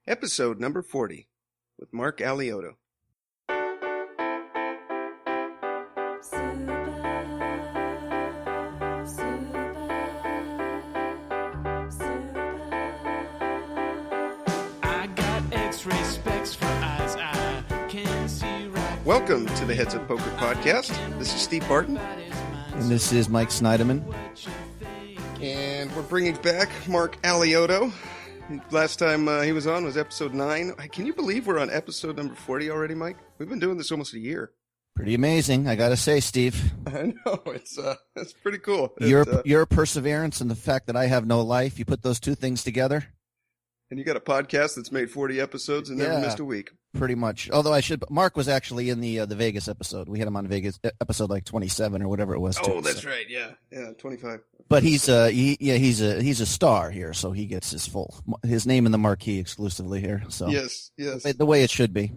episode number 40 with Marc Alioto. Welcome to the Heads Up Poker Podcast. This is Steve Barton. And this is Mike Snyderman. And we're bringing back Marc Alioto. Last time he was on was episode 9. Can you believe we're on episode number 40 already, Mike? We've been doing this almost a year. Pretty amazing, I gotta say, Steve. I know, it's pretty cool. Your perseverance and the fact that I have no life, you put those two things together. And you got a podcast that's made 40 episodes and never missed a week. Pretty much. Although Mark was actually in the Vegas episode. We had him on Vegas episode like 27 or whatever it was. Oh, that's right. Yeah, 25. But he's a star here, so he gets his name in the marquee exclusively here. So yes, the way it should be.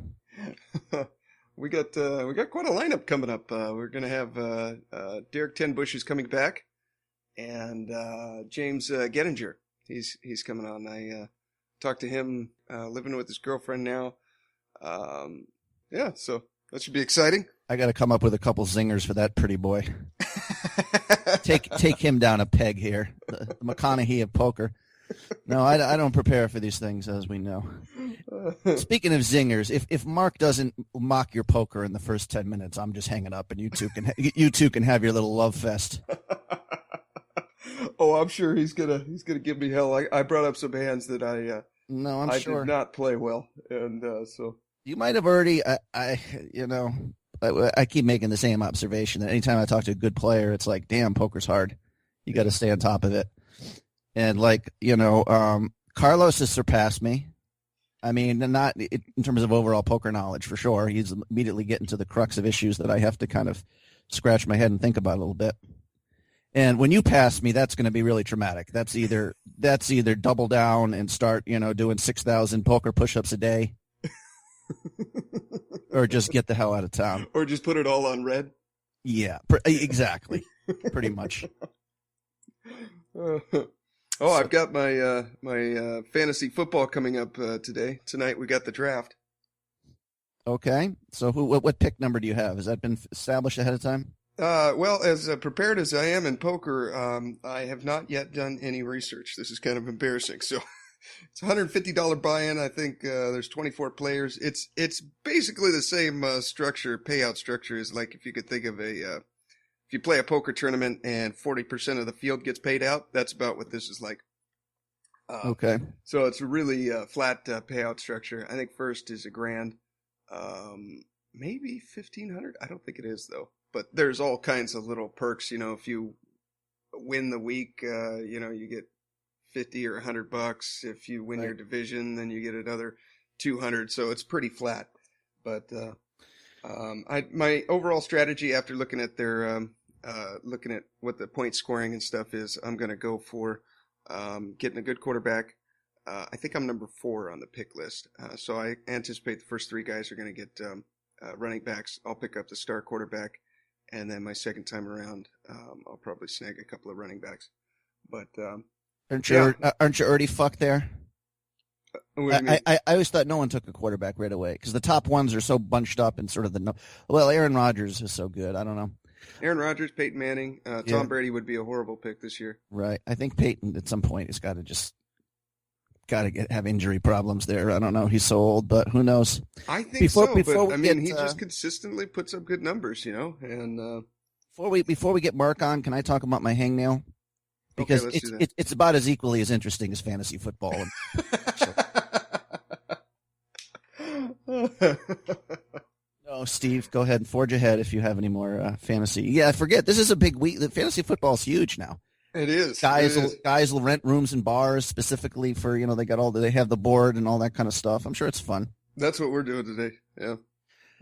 We got quite a lineup coming up. We're gonna have Derek Tenbush is coming back, and James Gettinger. He's coming on. I talked to him, living with his girlfriend now. So that should be exciting. I got to come up with a couple zingers for that pretty boy. Take him down a peg here. The McConaughey of poker. No, I don't prepare for these things, as we know. Speaking of zingers, if Mark doesn't mock your poker in the first 10 minutes, I'm just hanging up, and you two can have your little love fest. Oh, I'm sure he's gonna give me hell. I brought up some hands that I sure did not play well, and so you might have already. I keep making the same observation that anytime I talk to a good player, it's like, damn, poker's hard. You got to stay on top of it. And Carlos has surpassed me. I mean, not in terms of overall poker knowledge for sure. He's immediately getting to the crux of issues that I have to kind of scratch my head and think about a little bit. And when you pass me, that's going to be really traumatic. That's either double down and start, doing 6,000 poker push-ups a day, or just get the hell out of town, or just put it all on red. Yeah, exactly, pretty much. I've got my fantasy football coming up tonight. We got the draft. Okay, so what pick number do you have? Has that been established ahead of time? Well, as prepared as I am in poker, I have not yet done any research. This is kind of embarrassing. So it's $150 buy-in. I think there's 24 players. It's basically the same structure, payout structure, as like if you could think of if you play a poker tournament and 40% of the field gets paid out. That's about what this is like. Okay. So it's a really flat payout structure. I think first is $1,000, maybe $1,500. I don't think it is though. But there's all kinds of little perks, if you win the week, you get 50 or $100. If you win your division, then you get another 200. So it's pretty flat. But my overall strategy after looking at looking at what the point scoring and stuff is, I'm going to go for getting a good quarterback. I think I'm number 4 on the pick list. So I anticipate the first 3 guys are going to get running backs. I'll pick up the star quarterback. And then my second time around, I'll probably snag a couple of running backs. But aren't you already fucked there? I always thought no one took a quarterback right away because the top ones are so bunched up and sort of Aaron Rodgers is so good. I don't know. Aaron Rodgers, Peyton Manning, Tom Brady would be a horrible pick this year. Right. I think Peyton at some point has got to have injury problems there. I don't know. He's so old, but who knows? I think he just consistently puts up good numbers, and before we get Mark on, can I talk about my hangnail? Because it's about as equally as interesting as fantasy football. No, Steve, go ahead and forge ahead if you have any more fantasy. Yeah, I forget. This is a big week. The fantasy football is huge now. It is. Guys will rent rooms and bars specifically for, they have the board and all that kind of stuff. I'm sure it's fun. That's what we're doing today. Yeah.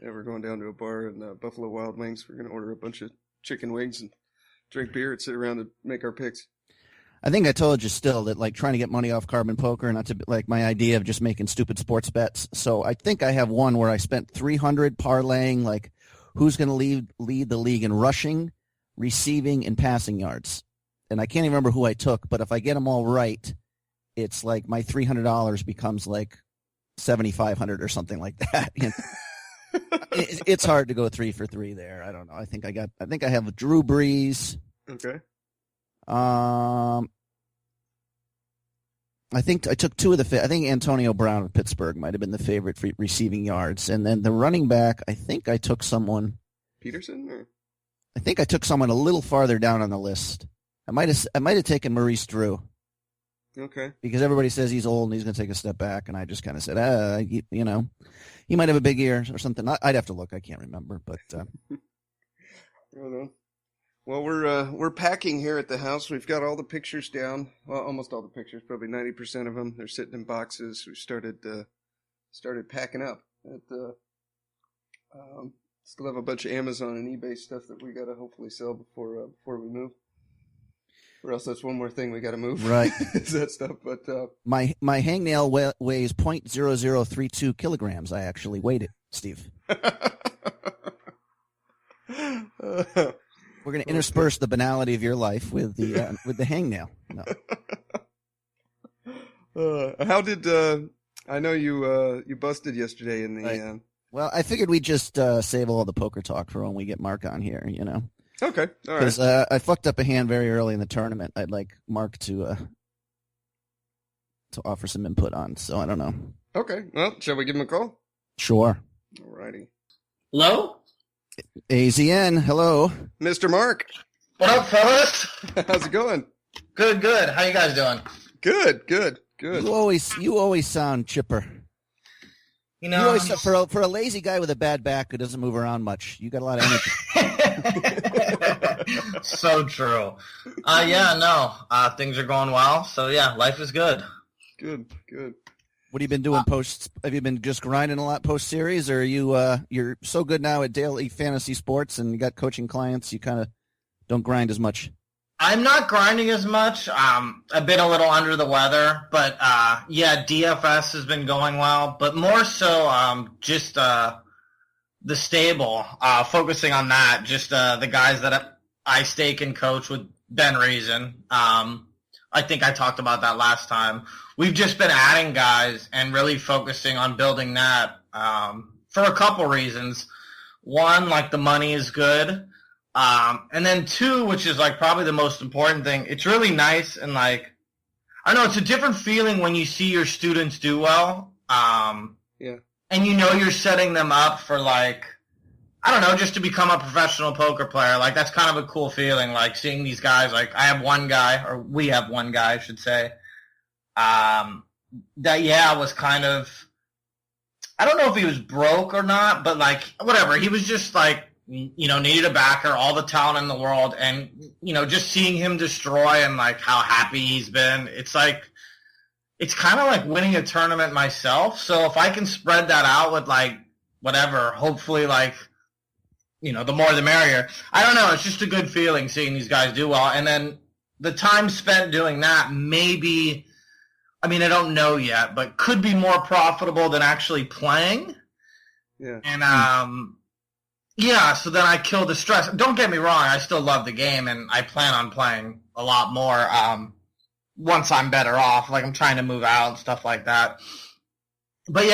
Yeah, we're going down to a bar in Buffalo Wild Wings. We're going to order a bunch of chicken wings and drink beer and sit around and make our picks. I think I told you still that trying to get money off carbon poker, not to my idea of just making stupid sports bets. So I think I have one where I spent $300 parlaying who's going to lead the league in rushing, receiving, and passing yards. And I can't even remember who I took, but if I get them all right, it's like my $300 becomes like 7,500 or something like that. It's hard to go 3 for 3 there. I don't know. I think I have Drew Brees. Okay. I think I took 2 of the. I think Antonio Brown of Pittsburgh might have been the favorite for receiving yards, and then the running back. I think I took someone. Peterson, or I think I took someone a little farther down on the list. I might have taken Maurice Drew. Okay. Because everybody says he's old and he's going to take a step back, and I just kind of said, he might have a big ear or something. I'd have to look. I can't remember, but. I don't know. Well, we're packing here at the house. We've got all the pictures down. Well, almost all the pictures, probably 90% of them. They're sitting in boxes. We started packing up. Still have a bunch of Amazon and eBay stuff that we got to hopefully sell before we move. Or else that's one more thing we got to move. Right. Is that stuff. But my hangnail weighs 0.0032 kilograms. I actually weighed it, Steve. We're going to intersperse the banality of your life with the hangnail. No. How did I know you busted yesterday in the? Right. Well, I figured we'd just save all the poker talk for when we get Mark on here. Okay, all right. Because I fucked up a hand very early in the tournament. I'd like Mark to offer some input on. So I don't know. Okay. Well, shall we give him a call? Sure. All righty. Hello? AZN, hello. Mr. Mark. What up, fellas? How's it going? Good. How you guys doing? Good. You always sound chipper. You always, for a lazy guy with a bad back who doesn't move around much, you got a lot of energy. So true. Things are going well. So yeah, life is good. Good. What have you been doing post? Have you been just grinding a lot post series, or are you're so good now at daily fantasy sports and you got coaching clients, you kind of don't grind as much? I'm not grinding as much. I've been a little under the weather, but DFS has been going well. But more so, just the stable, focusing on that. Just the guys that I stake and coach with Ben Reason. I think I talked about that last time. We've just been adding guys and really focusing on building that for a couple reasons. One, like the money is good. And then 2, which is like probably the most important thing, it's really nice and like, I don't know, it's a different feeling when you see your students do well. Yeah. And you're setting them up for like, I don't know, just to become a professional poker player. Like that's kind of a cool feeling, like seeing these guys. Like we have one guy, I should say, that was kind of, I don't know if he was broke or not, but like whatever. He was just like, needed a backer, all the talent in the world, and just seeing him destroy and like how happy he's been. It's like, it's kind of like winning a tournament myself. So if I can spread that out with like whatever, hopefully like, the more the merrier. I don't know. It's just a good feeling seeing these guys do well. And then the time spent doing that maybe, I don't know yet, but could be more profitable than actually playing. Yeah. And, so then I kill the stress. Don't get me wrong. I still love the game and I plan on playing a lot more, once I'm better off. Like I'm trying to move out and stuff like that. But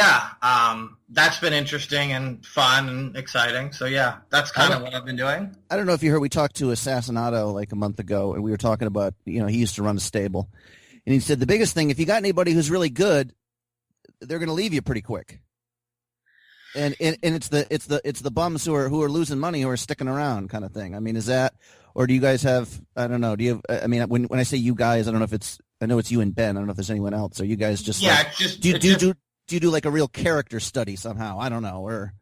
that's been interesting and fun and exciting. So that's kind of what I've been doing. I don't know if you heard, we talked to Assassinato like a month ago, and we were talking about, he used to run a stable, and he said the biggest thing, if you got anybody who's really good, they're going to leave you pretty quick. And it's the bums who are losing money who are sticking around, kind of thing. Is that, or do you guys have? I don't know. Do you have? When I say you guys, I don't know if it's. I know it's you and Ben. I don't know if there's anyone else. Are you guys just? Do you do like a real character study somehow? I don't know. Or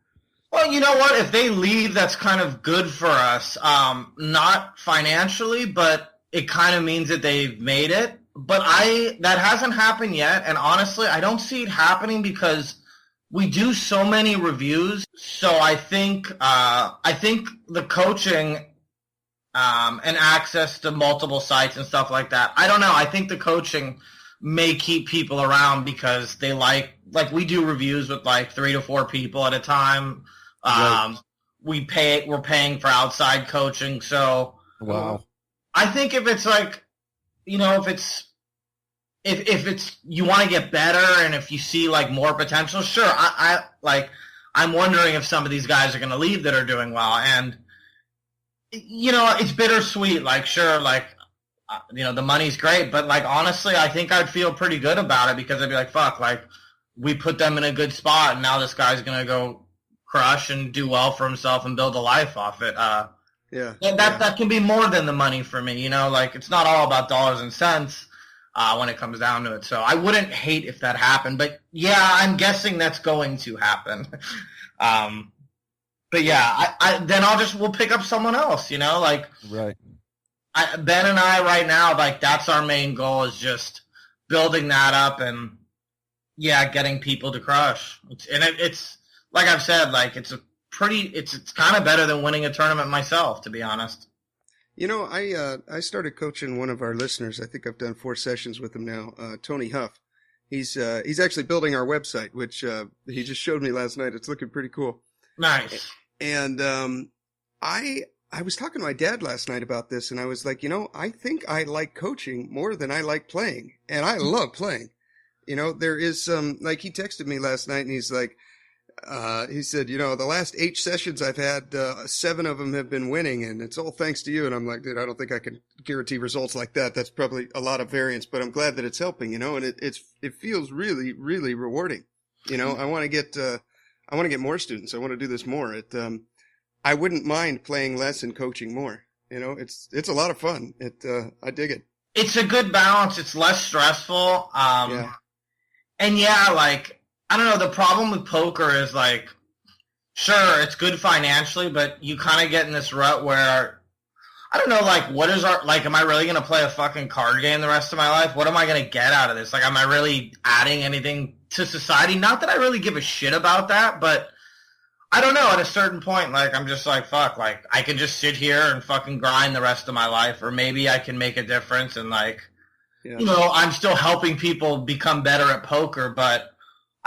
well, you know what? If they leave, that's kind of good for us. Not financially, but it kind of means that they've made it. But that hasn't happened yet, and honestly, I don't see it happening because we do so many reviews. So I think the coaching and access to multiple sites and stuff like that. I don't know. I think the coaching may keep people around because they like we do reviews with like 3 to 4 people at a time. Right. We're paying for outside coaching. So wow. I think if it's like, if if it's you want to get better and if you see like more potential, sure. I'm wondering if some of these guys are going to leave that are doing well, and it's bittersweet. Like, sure, like the money's great, but like honestly, I think I'd feel pretty good about it because I'd be like, fuck, like we put them in a good spot, and now this guy's going to go crush and do well for himself and build a life off it. That can be more than the money for me. Like it's not all about dollars and cents. When it comes down to it. So I wouldn't hate if that happened, but yeah, I'm guessing that's going to happen. But yeah, then we'll pick up someone else, like right. Ben and I right now, like that's our main goal is just building that up and yeah, getting people to crush. It's like I've said, like it's kind of better than winning a tournament myself, to be honest. I started coaching one of our listeners. I think I've done 4 sessions with him now. Tony Huff. He's actually building our website, which he just showed me last night. It's looking pretty cool. Nice. And I was talking to my dad last night about this, and I was like, I think I like coaching more than I like playing, and I love playing. There is some like he texted me last night, and he's like. He said, the last 8 sessions I've had, 7 of them have been winning, and it's all thanks to you. And I'm like, dude, I don't think I can guarantee results like that. That's probably a lot of variance, but I'm glad that it's helping, and it feels really, really rewarding. I want to get more students. I want to do this more. I wouldn't mind playing less and coaching more. It's a lot of fun. I dig it. It's a good balance. It's less stressful. Yeah. And yeah, like, I don't know, the problem with poker is, like, sure, it's good financially, but you kind of get in this rut where, I don't know, like, am I really going to play a fucking card game the rest of my life? What am I going to get out of this? Like, am I really adding anything to society? Not that I really give a shit about that, but I don't know, at a certain point, like, I'm just like, fuck, like, I can just sit here and fucking grind the rest of my life, or maybe I can make a difference and, like, I'm still helping people become better at poker, but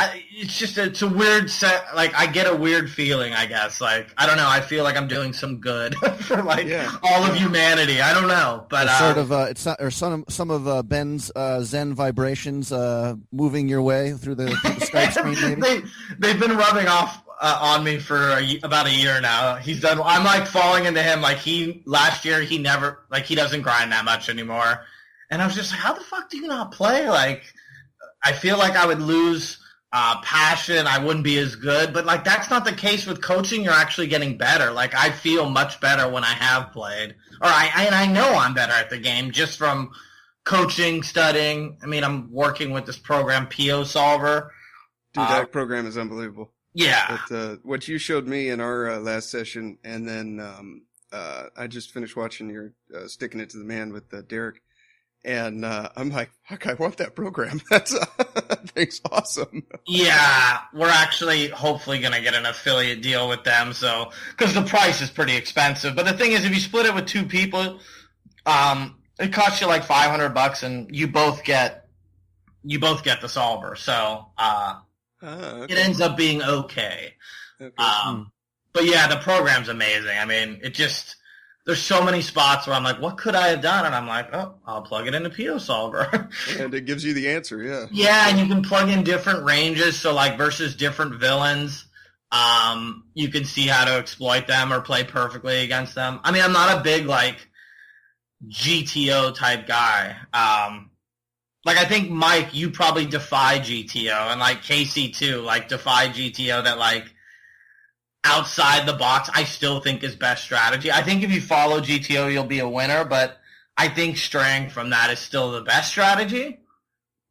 it's a weird set. Like I get a weird feeling, I guess. Like I don't know. I feel like I'm doing some good for all of humanity. I don't know, but it's not, or some of Ben's Zen vibrations moving your way through the Skype screen. Maybe they've been rubbing off on me for about a year now. He's done. I'm like falling into him. Like last year he never he doesn't grind that much anymore, and I was just like, how the fuck do you not play? Like I feel like I would lose. Passion, I wouldn't be as good, but like that's not the case with coaching. You're actually getting better. Like I feel much better when I have played, or I know I'm better at the game just from coaching, studying. I mean, I'm working with this program, PO Solver. Dude, that program is unbelievable. Yeah. But, what you showed me in our last session, and then I just finished watching your Sticking It to the Man with Derek. And I'm like, fuck, I want that program. That's awesome. Yeah, we're actually hopefully going to get an affiliate deal with them. So, because the price is pretty expensive. But the thing is, if you split it with 2 people, it costs you like $500, and you both get the solver. So, okay. It ends up being okay. But yeah, the program's amazing. I mean, there's so many spots where I'm like, what could I have done? And I'm like, oh, I'll plug it into PO Solver. And it gives you the answer, yeah. Yeah, and you can plug in different ranges. So like versus different villains, you can see how to exploit them or play perfectly against them. I mean, I'm not a big like GTO type guy. Like I think Mike, you probably defy GTO, and like Casey too, like defy GTO that like outside the box, I still think is best strategy. I think if you follow GTO, you'll be a winner, but I think straying from that is still the best strategy.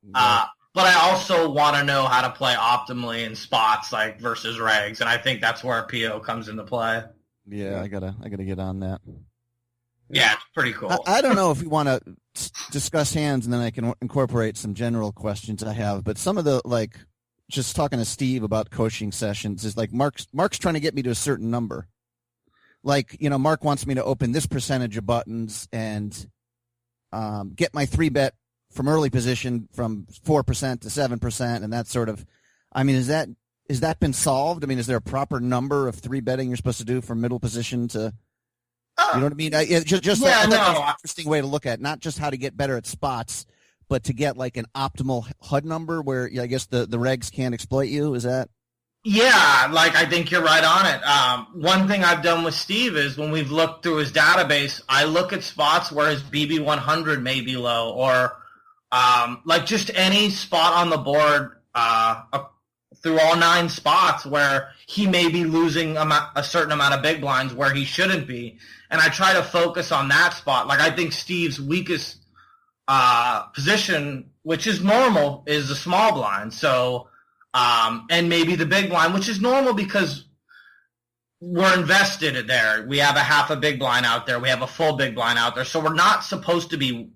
Yeah. But I also want to know how to play optimally in spots like versus regs, and I think that's where PO comes into play. Yeah, I gotta get on that. Yeah, it's pretty cool. I don't know if we want to discuss hands, and then I can incorporate some general questions I have. But some of the just talking to Steve about coaching sessions is like Mark's trying to get me to a certain number. Like, Mark wants me to open this percentage of buttons and get my 3-bet from early position from 4% to 7%, and that sort of. I mean, is that been solved? I mean, is there a proper number of 3-betting you're supposed to do from middle position to? You know what I mean? Just an interesting way to look at it, not just how to get better at spots, but to get like an optimal HUD number where I guess the regs can't exploit you, is that? Yeah, like I think you're right on it. One thing I've done with Steve is when we've looked through his database, I look at spots where his BB 100 may be low, or like just any spot on the board through all 9 spots where he may be losing a certain amount of big blinds where he shouldn't be. And I try to focus on that spot. Like I think Steve's weakest position, which is normal, is the small blind. So, and maybe the big blind, which is normal because we're invested there. We have a half a big blind out there. We have a full big blind out there. So we're not supposed to be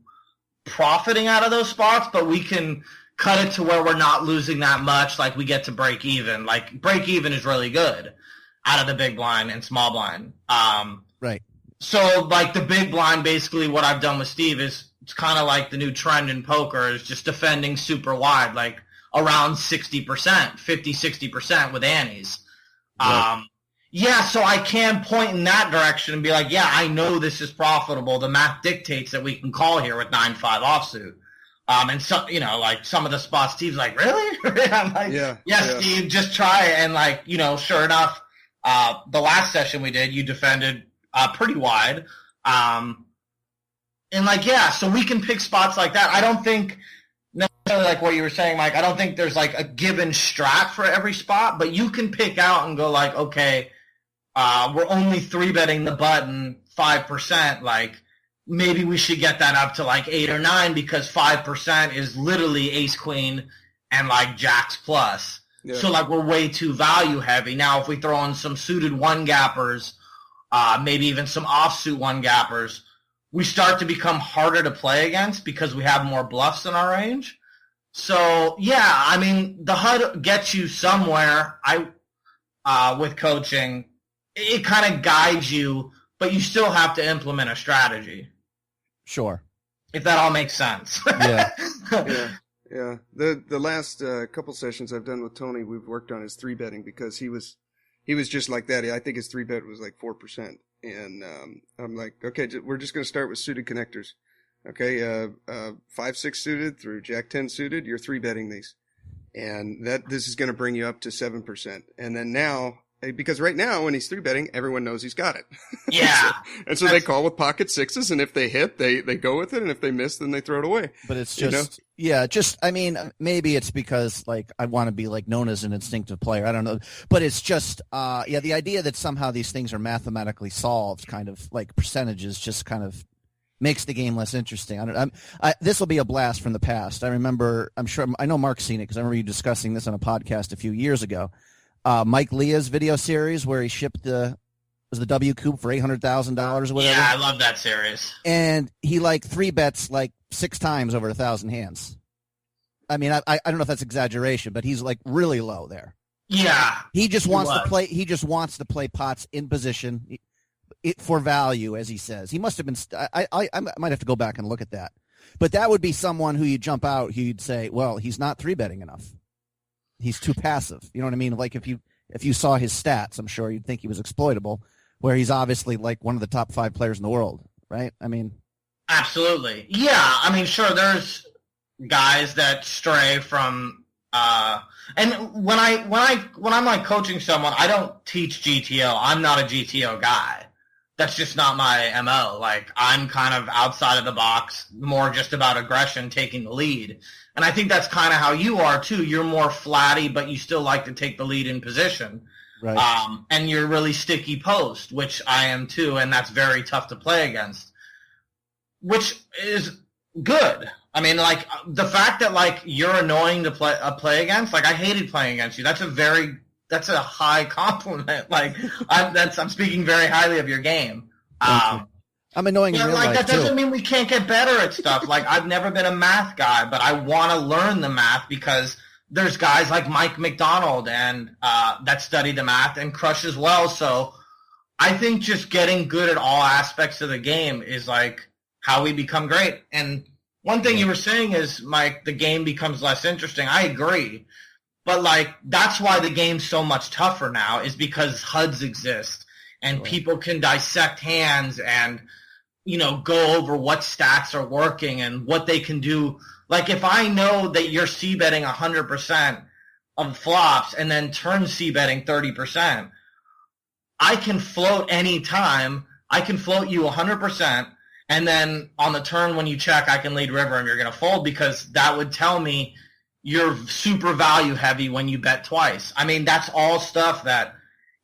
profiting out of those spots, but we can cut it to where we're not losing that much. Like we get to break even. Like break even is really good out of the big blind and small blind. Right. So like the big blind, basically what I've done with Steve is it's kind of like the new trend in poker is just defending super wide, like around 60%, 50-60% with antes. Right. Yeah, so I can point in that direction and be like, yeah, I know this is profitable. The math dictates that we can call here with 9-5 offsuit. And so, like some of the spots, Steve's like, really? I'm like, yeah, Steve, just try it. And like, sure enough, the last session we did, you defended pretty wide. And like, yeah, so we can pick spots like that. I don't think necessarily like what you were saying, Mike, I don't think there's like a given strat for every spot, but you can pick out and go like, okay, we're only 3-betting the button 5%. Like maybe we should get that up to like 8 or 9 because 5% is literally ace queen and like jacks plus. Yeah. So like we're way too value heavy. Now if we throw in some suited one gappers, maybe even some offsuit one gappers, we start to become harder to play against because we have more bluffs in our range. So yeah, I mean the HUD gets you somewhere. With coaching, it kind of guides you, but you still have to implement a strategy. Sure. If that all makes sense. Yeah. Yeah. The last couple sessions I've done with Tony, we've worked on his 3-betting because he was just like that. I think his 3-bet was like 4%. And I'm like, okay, we're just going to start with suited connectors. Okay, 5-6 suited through Jack-10 suited, you're 3-betting these. And this is going to bring you up to 7%. And then now, because right now when he's 3-betting, everyone knows he's got it. Yeah. so they call with pocket sixes, and if they hit, they go with it, and if they miss, then they throw it away. But it's just, I mean, maybe it's because like I want to be like known as an instinctive player. I don't know, but it's just, the idea that somehow these things are mathematically solved, kind of like percentages, just kind of makes the game less interesting. This will be a blast from the past. I know Mark's seen it because I remember you discussing this on a podcast a few years ago. Mike Leah's video series where he shipped the W Coupe for $800,000 or whatever. Yeah, I love that series. And he like 3-bets like 6 times over 1,000 hands. I mean, I don't know if that's exaggeration, but he's like really low there. Yeah. He just wants to play. He just wants to play pots in position for value, as he says. He must have been. I might have to go back and look at that. But that would be someone who you jump out. You'd say, well, he's not 3-betting enough. He's too passive. You know what I mean? Like if you saw his stats, I'm sure you'd think he was exploitable, where he's obviously like one of the top 5 players in the world, right? I mean, absolutely. Yeah. I mean, sure. There's guys that stray from, and when I'm like coaching someone, I don't teach GTO. I'm not a GTO guy. That's just not my MO. Like I'm kind of outside of the box, more just about aggression, taking the lead. And I think that's kind of how you are too. You're more flatty, but you still like to take the lead in position. Right. And you're really sticky post, which I am too, and that's very tough to play against. Which is good. I mean, like the fact that like you're annoying to play against. Like I hated playing against you. That's a high compliment. Like I'm speaking very highly of your game. I'm annoying in real life, that doesn't mean we can't get better at stuff. Like I've never been a math guy, but I want to learn the math because there's guys like Mike McDonald and that study the math and crush as well. So I think just getting good at all aspects of the game is like how we become great. And one thing you were saying is, Mike, the game becomes less interesting. I agree. But like that's why the game's so much tougher now is because HUDs exist and people can dissect hands and go over what stats are working and what they can do. Like, if I know that you're c-betting 100% of flops and then turn c-betting 30%, I can float any time. I can float you 100%, and then on the turn when you check, I can lead river and you're going to fold, because that would tell me you're super value heavy when you bet twice. I mean, that's all stuff that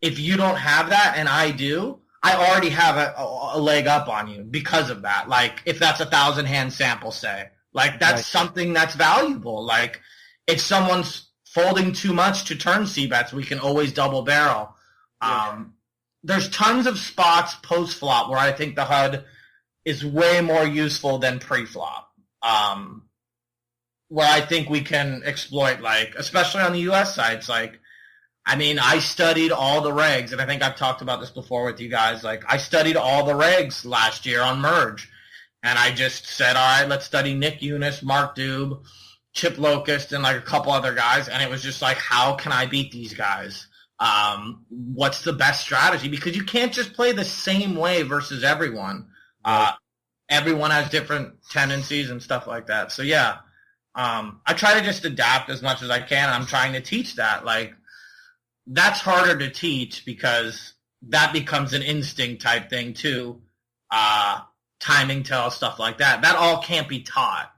if you don't have that and I do, I already have a leg up on you because of that. Like, if that's 1,000 hand sample, say, like, that's something that's valuable. Like, if someone's folding too much to turn c-bets, we can always double barrel. There's tons of spots post-flop where I think the HUD is way more useful than pre-flop, where I think we can exploit, like, especially on the U.S. sites. Like, I mean, I studied all the regs, and I think I've talked about this before with you guys. Like, I studied all the regs last year on Merge, and I just said, all right, let's study Nick Eunice, Mark Dube, Chip Locust, and, like, a couple other guys, and it was just like, how can I beat these guys? What's the best strategy? Because you can't just play the same way versus everyone. Everyone has different tendencies and stuff like that. So, yeah, I try to just adapt as much as I can. I'm trying to teach that. Like, that's harder to teach because that becomes an instinct type thing too. Timing tells, stuff like that. That all can't be taught.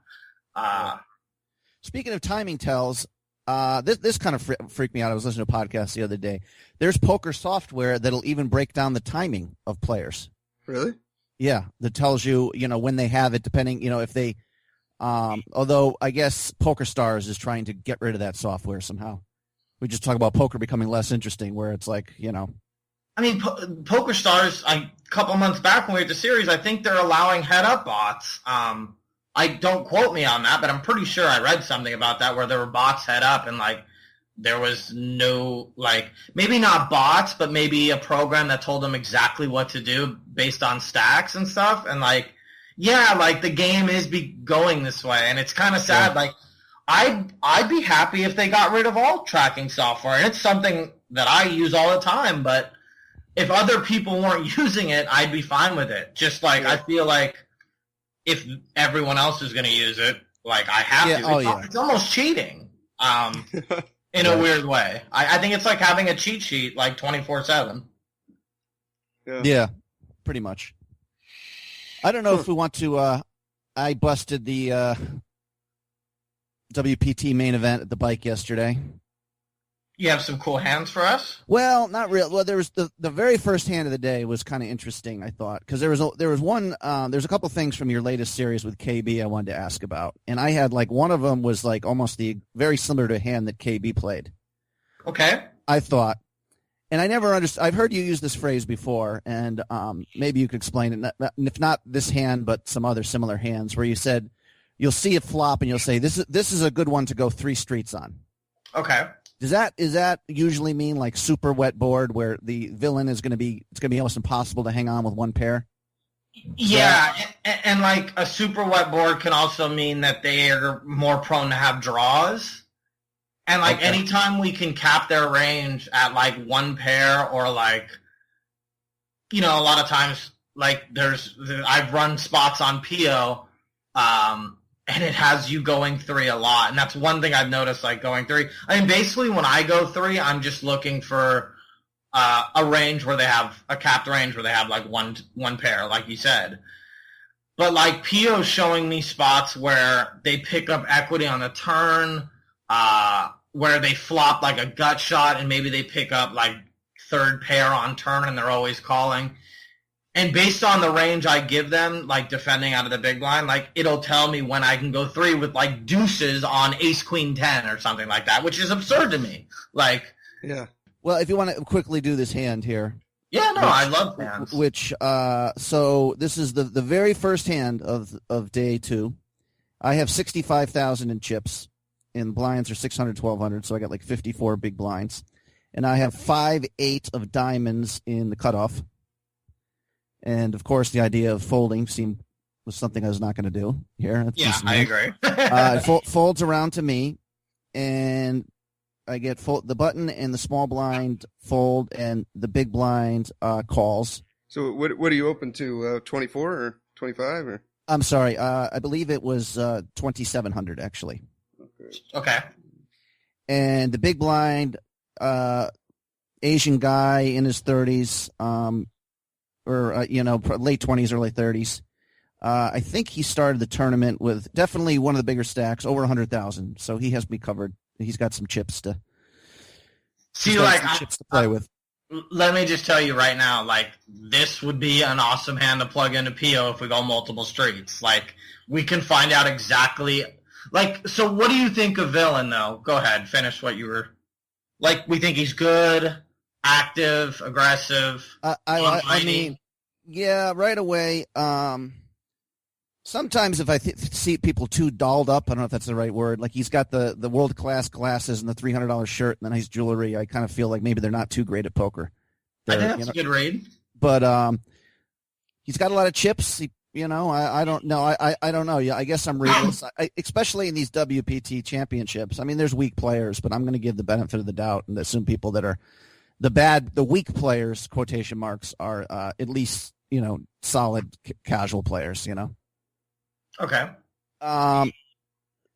Speaking of timing tells, this kind of freaked me out. I was listening to a podcast the other day. There's poker software that'll even break down the timing of players. Really? Yeah, that tells you, when they have it, depending, if they, although I guess PokerStars is trying to get rid of that software somehow. We just talk about poker becoming less interesting, where it's like, I mean, PokerStars, a couple months back when we had the series, I think they're allowing head-up bots. I don't quote me on that, but I'm pretty sure I read something about that where there were bots head up and, like, there was no, like, maybe not bots, but maybe a program that told them exactly what to do based on stacks and stuff. And, like, yeah, like, the game is going this way, and it's kind of sad. Yeah. Like, I'd be happy if they got rid of all tracking software, and it's something that I use all the time, but if other people weren't using it, I'd be fine with it. Just like, I feel like if everyone else is going to use it, like, I have to. It's almost cheating in a weird way. I think it's like having a cheat sheet, like, 24/7. Yeah, pretty much. I don't know if we want to I busted the WPT main event at the bike yesterday. You have some cool hands for us? Well, not real. Well, there was the very first hand of the day was kind of interesting, I thought, because there was one. There's a couple things from your latest series with KB I wanted to ask about, and I had, like, one of them was, like, almost very similar to a hand that KB played. Okay. I thought, and I never understood. I've heard you use this phrase before, and maybe you could explain it. If not this hand, but some other similar hands, where you said you'll see it flop and you'll say this is a good one to go 3 streets on. Okay. Is that usually mean, like, super wet board where the villain it's going to be almost impossible to hang on with one pair? Yeah, and like, a super wet board can also mean that they are more prone to have draws. And, like, anytime we can cap their range at, like, one pair, or, like, a lot of times, like, I've run spots on PO, and it has you going 3 a lot. And that's one thing I've noticed, like, going 3. I mean, basically, when I go 3, I'm just looking for a range where they have a capped range where they have, like, one pair, like you said. But, like, PO's showing me spots where they pick up equity on the turn, where they flop, like, a gut shot, and maybe they pick up, like, 3rd pair on turn, and they're always calling. And based on the range I give them, like, defending out of the big blind, like, it'll tell me when I can go 3 with, like, deuces on ace, queen, 10 or something like that, which is absurd to me. Like, yeah. Well, if you want to quickly do this hand here. Yeah, no, I love hands. So this is the very first hand of day 2. I have 65,000 in chips, and blinds are 600, 1,200, so I got, like, 54 big blinds. And I have 5-8 of diamonds in the cutoff. And, of course, the idea of folding was something I was not going to do here. I agree. Folds around to me, and I get the button and the small blind fold, and the big blind calls. So what are you open to, 24 or 25? Or? I'm sorry. I believe it was 2,700 actually. Okay. And the big blind, Asian guy in his 30s, or late 20s, early 30s. I think he started the tournament with definitely one of the bigger stacks, over 100,000. So he has me covered. He's got some chips to chips to play with. Let me just tell you right now, like, this would be an awesome hand to plug into PO if we go multiple streets. Like, we can find out exactly, like, so what do you think of Villain, though? Go ahead, finish what you were, like, we think he's good, active, aggressive, I mean, yeah, right away. Sometimes if I see people too dolled up, I don't know if that's the right word. Like he's got the world-class glasses and the $300 shirt and the nice jewelry. I kind of feel like maybe they're not too great at poker. I think that's a good read. But he's got a lot of chips. I don't know. I don't know. Yeah, I guess I'm reading, especially in these WPT championships. I mean, there's weak players, but I'm going to give the benefit of the doubt and assume people that are the weak players, quotation marks, are at least, solid casual players, Okay.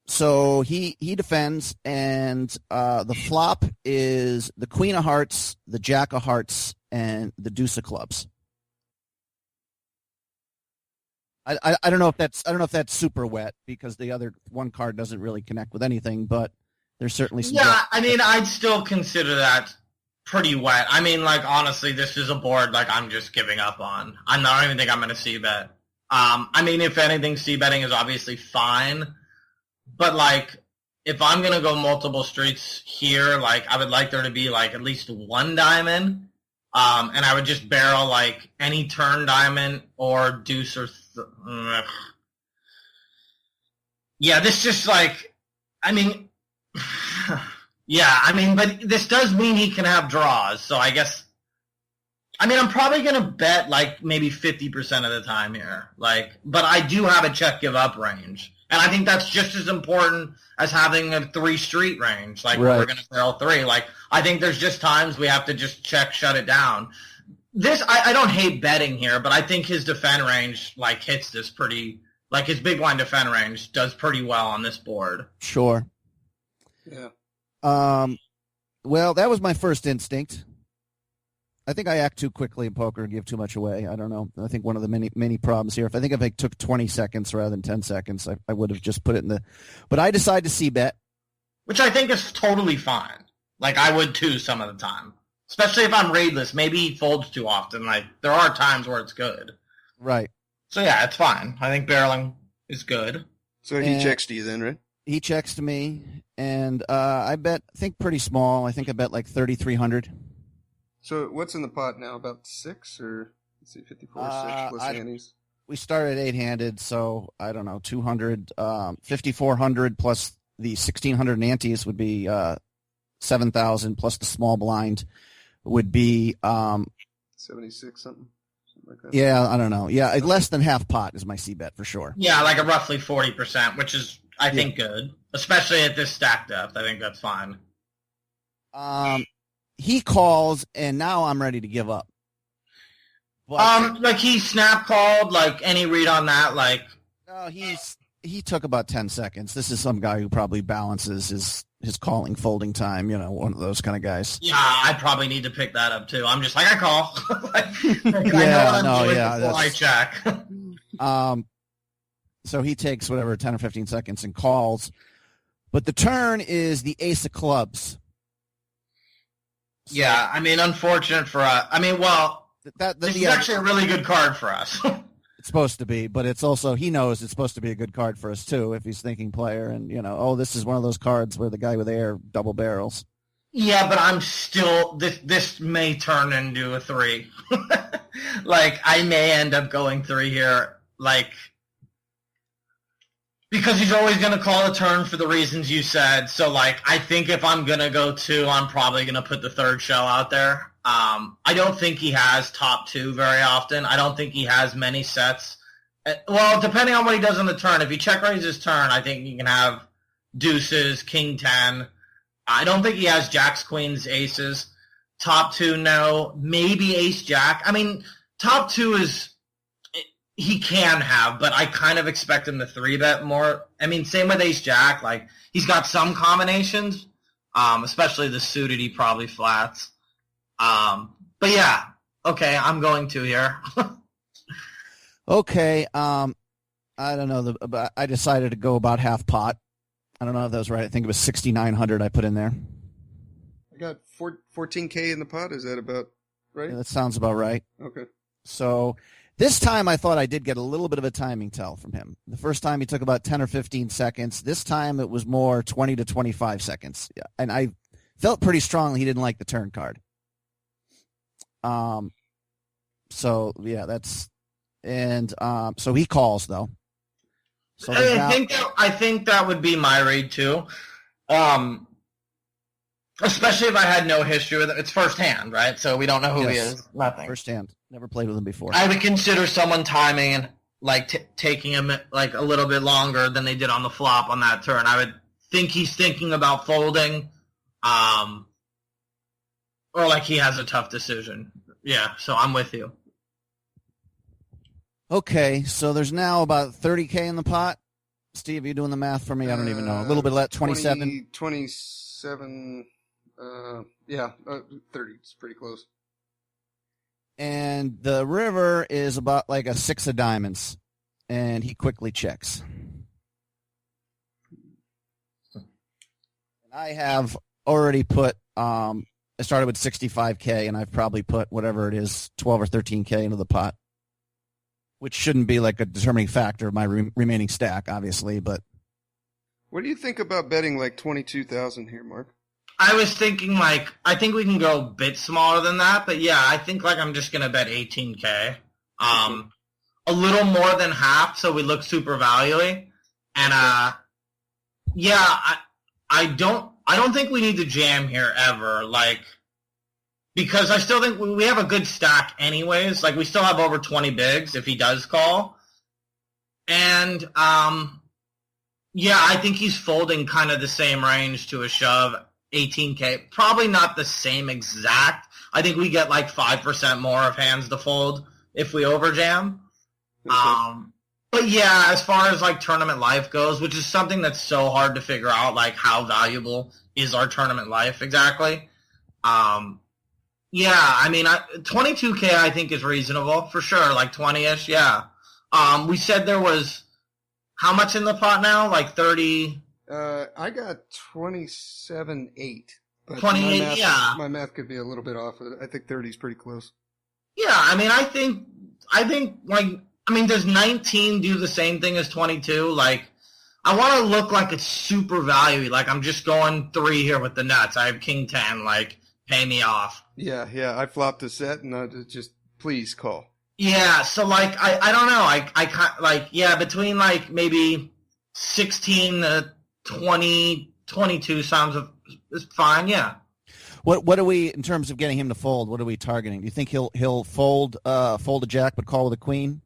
So he defends, and the flop is the Queen of Hearts, the Jack of Hearts, and the Deuce of Clubs. I don't know if that's super wet because the other one card doesn't really connect with anything, but there's certainly some. Yeah, I mean, I'd still consider that pretty wet. I mean, like, honestly, this is a board like I'm just giving up on. I don't even think I'm going to see bet. I mean, if anything, c-betting is obviously fine, but, like, if I'm going to go multiple streets here, like, I would like there to be, like, at least one diamond, and I would just barrel, like, any turn diamond or deuce or... Yeah, this just, like, I mean... yeah, I mean, but this does mean he can have draws, so I guess... I mean, I'm probably going to bet, like, maybe 50% of the time here. Like, but I do have a check-give-up range. And I think that's just as important as having a 3-street range. Like, right. We're going to barrel 3. Like, I think there's just times we have to just shut it down. I don't hate betting here, but I think his defend range, like, hits this pretty... Like, his big blind defend range does pretty well on this board. Sure. Yeah. Well, that was my first instinct. I think I act too quickly in poker and give too much away. I don't know. I think one of the many problems here, if I took 20 seconds rather than 10 seconds, I would have just put it in the... But I decided to c-bet. Which I think is totally fine. Like, I would too some of the time. Especially if I'm raidless. Maybe he folds too often. Like, there are times where it's good. Right. So, yeah, it's fine. I think barreling is good. So he checks to you then, right? He checks to me, and I think pretty small. I think I bet like 3,300. So what's in the pot now? About 6 or let's see, 54 6 plus antes? We started 8-handed, so I don't know, 200, 5,400 plus the 1,600 in antes would be 7,000 plus the small blind would be 76 something like that. Yeah, I don't know. Yeah, less than half pot is my c-bet for sure. Yeah, like a roughly 40%, which is I think good, especially at this stack depth. I think that's fine. He calls, and now I'm ready to give up. But, like he snap called, like any read on that, like. No, he took about 10 seconds. This is some guy who probably balances his calling folding time. One of those kind of guys. Yeah, I probably need to pick that up too. I'm just like I call. I check. So he takes whatever 10 or 15 seconds and calls, but the turn is the ace of clubs. So, yeah, I mean, unfortunate for us. I mean, well, this is actually a really good card for us. It's supposed to be, but it's also, he knows it's supposed to be a good card for us too if he's thinking player and, this is one of those cards where the guy with air double barrels. Yeah, but I'm still, this may turn into a 3. Like, I may end up going 3 here, like, because he's always going to call a turn for the reasons you said. So, like, I think if I'm going to go 2, I'm probably going to put the third shell out there. I don't think he has top 2 very often. I don't think he has many sets. Well, depending on what he does on the turn. If he check raises turn, I think he can have deuces, king 10. I don't think he has jacks, queens, aces. Top 2, no. Maybe ace jack. I mean, top 2 is... he can have, but I kind of expect him to 3-bet more. I mean, same with ace-jack. Like, he's got some combinations, especially the suited he probably flats. But yeah, okay, I'm going to here. Okay, I don't know. I decided to go about half pot. I don't know if that was right. I think it was 6,900 I put in there. I got 14K in the pot. Is that about right? Yeah, that sounds about right. Okay. So this time I thought I did get a little bit of a timing tell from him. The first time he took about 10 or 15 seconds. This time it was more 20 to 25 seconds. Yeah, and I felt pretty strongly he didn't like the turn card. So yeah, that's, and so he calls though. So I think that would be my read too. Especially if I had no history with it. It's first hand, right? So we don't know who he is. Nothing. First hand. Never played with him before. I would consider someone timing, like taking him like a little bit longer than they did on the flop on that turn. I would think he's thinking about folding, or like he has a tough decision. Yeah, so I'm with you. Okay, so there's now about 30K in the pot. Steve, are you doing the math for me? I don't even know. A little bit less, 27? 27, 30. It's pretty close. And the river is about like a 6 of diamonds, and he quickly checks. I have already put, I started with 65K, and I've probably put whatever it is, 12 or 13K into the pot, which shouldn't be like a determining factor of my remaining stack, obviously, but. What do you think about betting like 22,000 here, Mark? I was thinking like, I think we can go a bit smaller than that, but yeah, I think like I'm just going to bet 18K. A little more than half, so we look super value-y. And, yeah, I don't think we need to jam here ever, like, because I still think we have a good stack anyways. Like, we still have over 20 bigs if he does call. And, yeah, I think he's folding kind of the same range to a shove, 18K. Probably not the same exact. I think we get like 5% more of hands to fold if we overjam. Okay. But yeah, as far as like tournament life goes, which is something that's so hard to figure out, like how valuable is our tournament life exactly. Yeah, I mean, 22K I think is reasonable for sure, like 20-ish, yeah. We said there was how much in the pot now? Like 30? I got 27.8. 28, yeah. My math could be a little bit off. I think 30 is pretty close. Yeah, I mean, I think like, I mean, does 19 do the same thing as 22? Like, I want to look like it's super value. Like, I'm just going 3 here with the nuts. I have king 10, like, pay me off. Yeah, I flopped a set and just please call. Yeah, so like I don't know. I like, yeah, between like maybe 16 to 20, 22 sounds is fine. Yeah. What are we in terms of getting him to fold? What are we targeting? Do you think he'll fold a jack but call with a queen?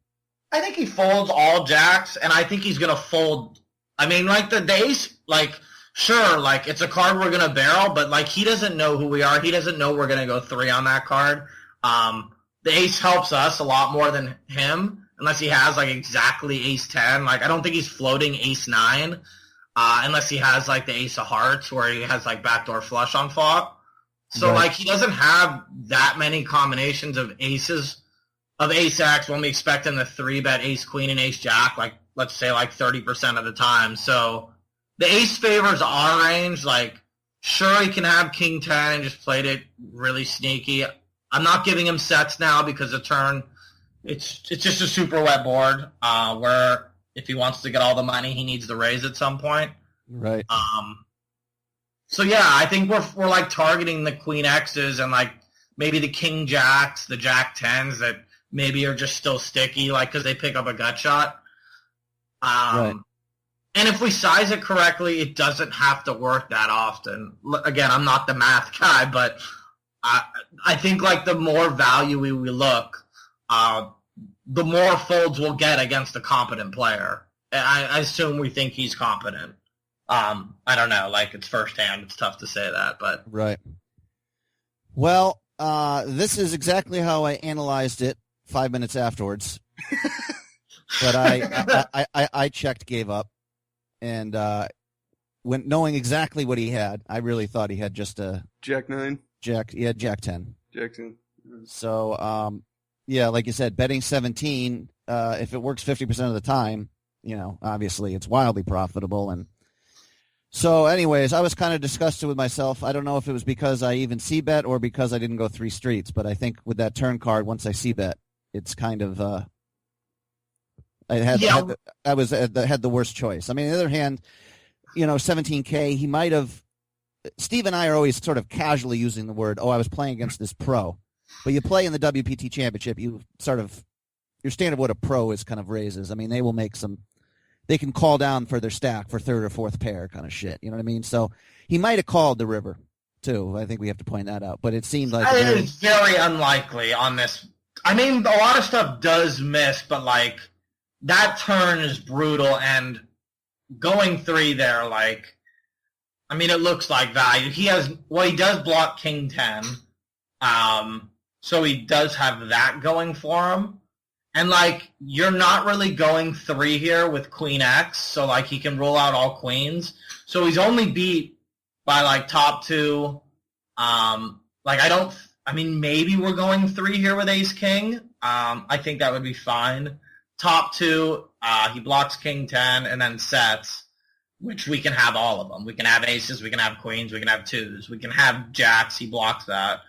I think he folds all jacks, and I think he's gonna fold. I mean, like the ace, like sure, like it's a card we're gonna barrel, but like he doesn't know who we are. He doesn't know we're gonna go 3 on that card. The ace helps us a lot more than him, unless he has like exactly ace 10. Like I don't think he's floating ace 9, unless he has like the ace of hearts where he has like backdoor flush on flop. So, like, he doesn't have that many combinations of aces, of ace-x when we expect him to 3-bet ace-queen and ace-jack, like, let's say, like, 30% of the time. So, the ace favors our range. Like, sure, he can have king 10 and just played it really sneaky. I'm not giving him sets now because the turn, it's just a super wet board, where if he wants to get all the money, he needs to raise at some point. Right. So yeah, I think we're like targeting the queen X's and like maybe the king jacks, the jack 10s that maybe are just still sticky, like because they pick up a gut shot. Right. And if we size it correctly, it doesn't have to work that often. Again, I'm not the math guy, but I think like the more value we look, the more folds we'll get against a competent player. I assume we think he's competent. I don't know, like it's firsthand. It's tough to say that, but right. Well, this is exactly how I analyzed it 5 minutes afterwards. But I checked, gave up, and when knowing exactly what he had, I really thought he had just a Jack 9. He had Jack 10. Jack 10. So yeah, like you said, betting 17. If it works 50% of the time, obviously it's wildly profitable. And so, anyways, I was kind of disgusted with myself. I don't know if it was because I even c-bet or because I didn't go 3 streets. But I think with that turn card, once I c-bet, it's kind of I had the worst choice. I mean, on the other hand, 17K, he might have. Steve and I are always sort of casually using the word, I was playing against this pro. But you play in the WPT Championship, you sort of, your standard of what a pro is kind of raises. I mean, they will make they can call down for their stack for third or fourth pair kind of shit. You know what I mean? So he might have called the river, too. I think we have to point that out. But it seemed like... It's very unlikely on this. I mean, a lot of stuff does miss, but, that turn is brutal, and going 3 there, it looks like value. He does block King 10, so he does have that going for him. And, you're not really going 3 here with Queen X, so, he can rule out all queens. So he's only beat by, top 2. Maybe we're going 3 here with Ace King. I think that would be fine. Top 2, he blocks King 10 and then sets, which we can have all of them. We can have aces, we can have queens, we can have 2s, we can have jacks, he blocks that.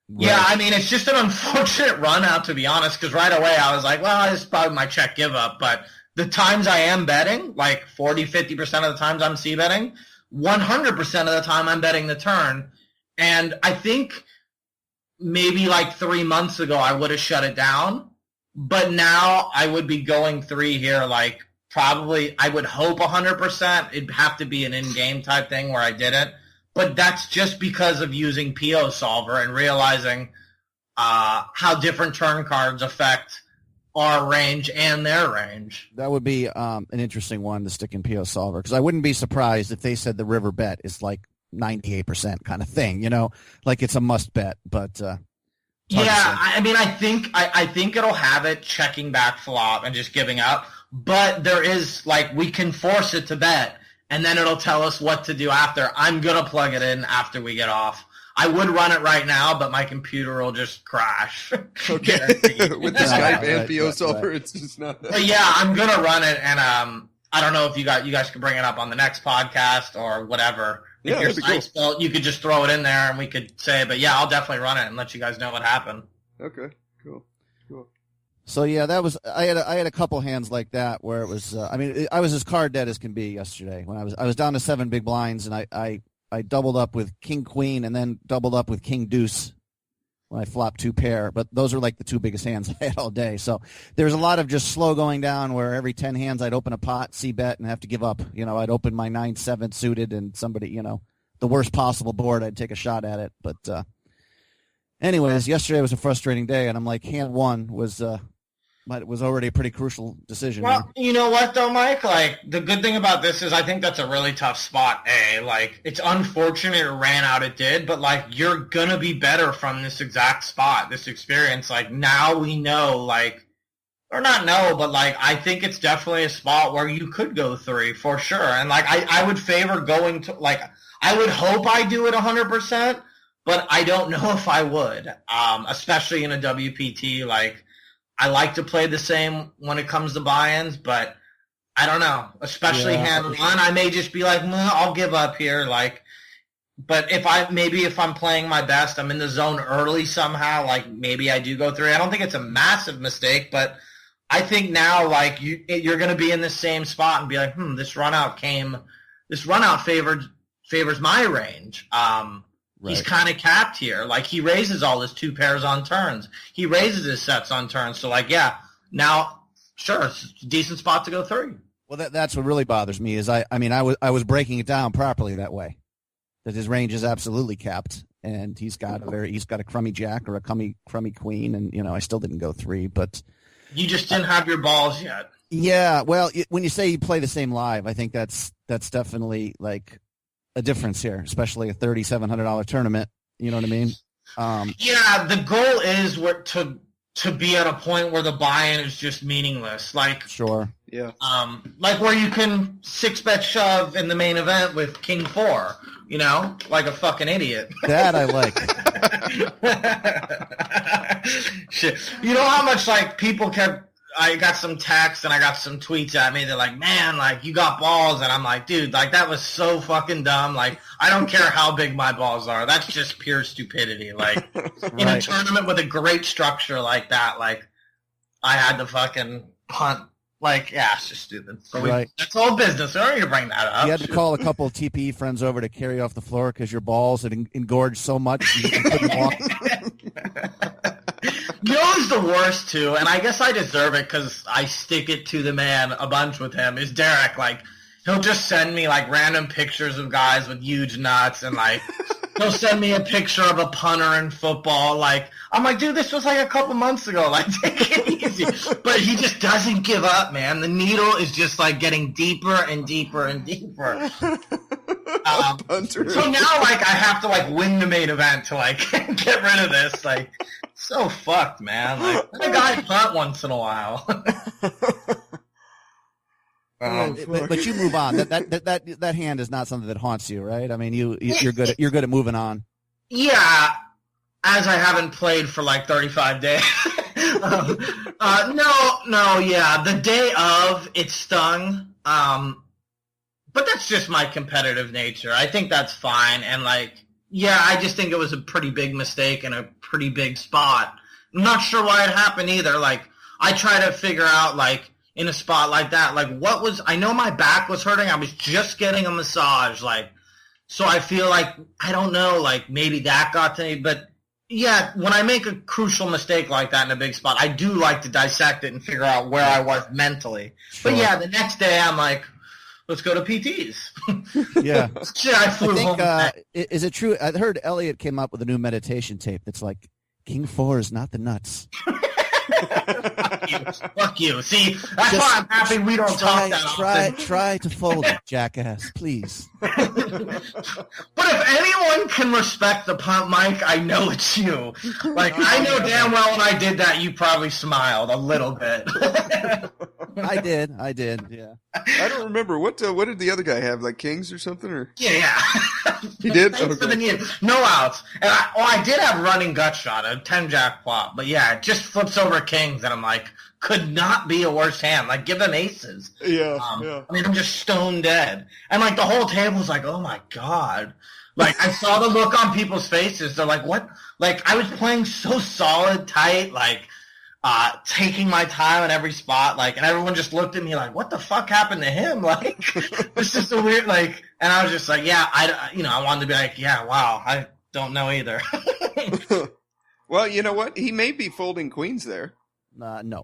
Right. Yeah, it's just an unfortunate run out, to be honest, because right away I was like, well, this is probably my check give up, but the times I am betting, 40, 50% of the times I'm c-betting, 100% of the time I'm betting the turn, and I think maybe 3 months ago I would have shut it down, but now I would be going 3 here, probably, I would hope 100%. It'd have to be an in-game type thing where I did it. But that's just because of using PO Solver and realizing how different turn cards affect our range and their range. That would be an interesting one to stick in PO Solver, because I wouldn't be surprised if they said the river bet is 98% kind of thing, it's a must bet. But I think it'll have it checking back flop and just giving up. But there is, we can force it to bet, and then it'll tell us what to do after. I'm going to plug it in after we get off. I would run it right now, but my computer will just crash. Okay. With the Skype and PO Solver, it's just not that. But yeah, I'm going to run it, and I don't know if you guys can bring it up on the next podcast or whatever. If your site's built, you could just throw it in there, and we could say, but yeah, I'll definitely run it and let you guys know what happened. Okay, cool. So yeah, I had a couple hands like that where it was. I was as card dead as can be yesterday when I was down to 7 big blinds, and I doubled up with King Queen and then doubled up with King Deuce when I flopped 2 pair. But those are the 2 biggest hands I had all day. So there's a lot of just slow going down where every 10 hands I'd open a pot, c-bet, and have to give up. I'd open my 9-7 suited, and somebody, the worst possible board, I'd take a shot at it. But anyways, yesterday was a frustrating day, and I'm hand 1 was already a pretty crucial decision. Well, you know what, though, Mike? The good thing about this is I think that's a really tough spot, it's unfortunate it ran out it did, but, you're going to be better from this exact spot, this experience. Now we know, or not know, but, I think it's definitely a spot where you could go 3 for sure. And, I would favor going to, I would hope I do it 100%, but I don't know if I would, especially in a WPT, I like to play the same when it comes to buy-ins, but I don't know. Especially hand 1, I may just be I'll give up here. But if I'm playing my best, I'm in the zone early somehow. Maybe I do go 3. I don't think it's a massive mistake, but I think now you're going to be in the same spot and be this run out favors my range. Right. He's kind of capped here. He raises all his 2 pairs on turns. He raises his sets on turns. So, now, sure, it's a decent spot to go 3. Well, that's what really bothers me is I was breaking it down properly that way, that his range is absolutely capped, and he's got a crummy jack or a crummy queen, and I still didn't go 3, but you just didn't have your balls yet. Yeah, well, when you say you play the same live, I think that's definitely a difference here, especially a $3,700 tournament. You know what I mean? Yeah, the goal is to to be at a point where the buy-in is just meaningless. Like, Sure. Yeah. Like where you can 6-bet shove in the main event with King 4, you know, like a fucking idiot. That I like. Shit. You know how much, like, people kept, I got some texts and I got some tweets at me. They're like, man, like, you got balls. And I'm like, dude, like, that was so fucking dumb. Like, I don't care how big my balls are. That's just pure stupidity. Like, in a tournament with a great structure like that, like, I had to fucking punt. Like, yeah, it's just stupid. But Right. That's all business. I don't need to bring that up. You had to call a couple of TPE friends over to carry you off the floor because your balls had engorged so much you couldn't walk. You know who's the worst, too, and I guess I deserve it because I stick it to the man a bunch with him, is Derek. Like, he'll just send me, like, random pictures of guys with huge nuts, and, like, he'll send me a picture of a punter in football. Like, I'm like, dude, this was, like, a couple months ago. Like, take it easy. But he just doesn't give up, man. The needle is just, like, getting deeper and deeper and deeper. So now, like, I have to, like, win the main event to, like, get rid of this. Like, so fucked, man. Like, let a guy punt once in a while. But you move on. That hand is not something that haunts you, right? I mean, you're good at moving on. Yeah, as I haven't played for like 35 days. Yeah. The day of, it stung. But that's just my competitive nature. I think that's fine. And like, yeah, I just think it was a pretty big mistake in a pretty big spot. I'm not sure why it happened either. Like, I try to figure out, like, in a spot like that, like, I know my back was hurting. I was just getting a massage, like, so I feel like, I don't know, like, maybe that got to me. But, yeah, when I make a crucial mistake like that in a big spot, I do like to dissect it and figure out where I was mentally. Sure. But, yeah, the next day I'm like, let's go to PTs. Yeah. Shit, I flew home. Is it true? I heard Elliot came up with a new meditation tape that's like, King 4 is not the nuts. Fuck you. See, that's why I'm happy we don't talk that often. Try to fold it, jackass, please. But if anyone can respect the punt mic, I know it's you. Like, I know damn well when I did that, you probably smiled a little bit. I did, yeah. I don't remember. What did the other guy have? Like kings or something? Or Yeah. he did? Thanks for the news. No outs. And I did have running gut shot, a 10-jack flop. But yeah, it just flips over kings, and I'm like, could not be a worse hand. Like, give them aces. Yeah, I mean, I'm just stone dead. And, like, the whole table's like, oh, my God. Like, I saw the look on people's faces. They're like, what? Like, I was playing so solid, tight, like, taking my time in every spot. Like, and everyone just looked at me like, what the fuck happened to him? Like, this is a weird, like, and I was just like, yeah, I wanted to be like, yeah, wow, I don't know either. Well, you know what? He may be folding queens there. No.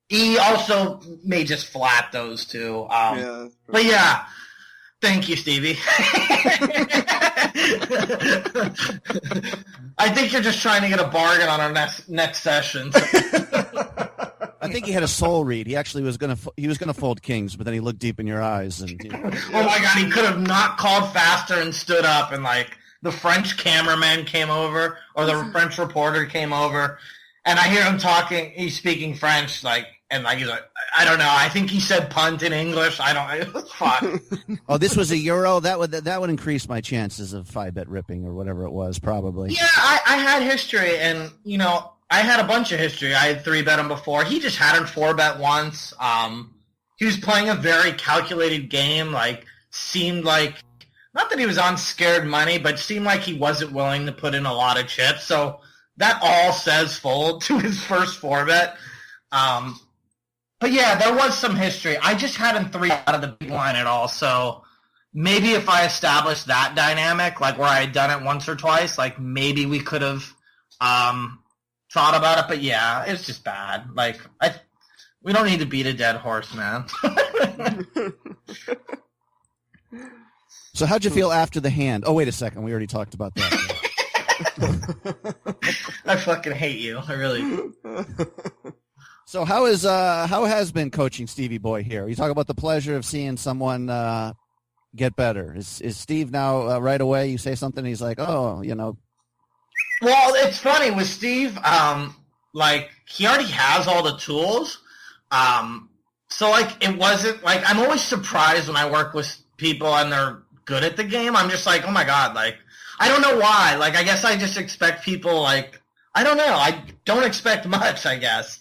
He also may just flat those two. Yeah. But yeah, thank you, Stevie. I think you're just trying to get a bargain on our next session. I think he had a soul read. He actually was gonna fold kings, but then he looked deep in your eyes and. You know. Oh my God, he could have not called faster and stood up, and like the French cameraman came over or the French reporter came over, and I hear him talking. He's speaking French, like. And like he's like, I don't know. I think he said punt in English. It was fun. Oh, this was a Euro. That would increase my chances of 5-bet ripping or whatever it was, probably. Yeah, I had history, and I had a bunch of history. I had 3-bet him before. He just hadn't 4-bet once. He was playing a very calculated game. Like, seemed like not that he was on scared money, but seemed like he wasn't willing to put in a lot of chips. So that all says fold to his first 4-bet. But yeah, there was some history. I just hadn't 3 out of the big line at all. So maybe if I established that dynamic, like where I had done it once or twice, like maybe we could have thought about it. But yeah, it's just bad. Like we don't need to beat a dead horse, man. So how'd you feel after the hand? Oh, wait a second. We already talked about that. I fucking hate you. I really. So how has been coaching Stevie Boy here? You talk about the pleasure of seeing someone get better. Is Steve now right away? You say something, he's like, oh, Well, it's funny with Steve. like, he already has all the tools. So, like, it wasn't, like, I'm always surprised when I work with people and they're good at the game. I'm just like, oh my God, like, I don't know why. Like, I guess I just expect people, like, I don't know. I don't expect much, I guess.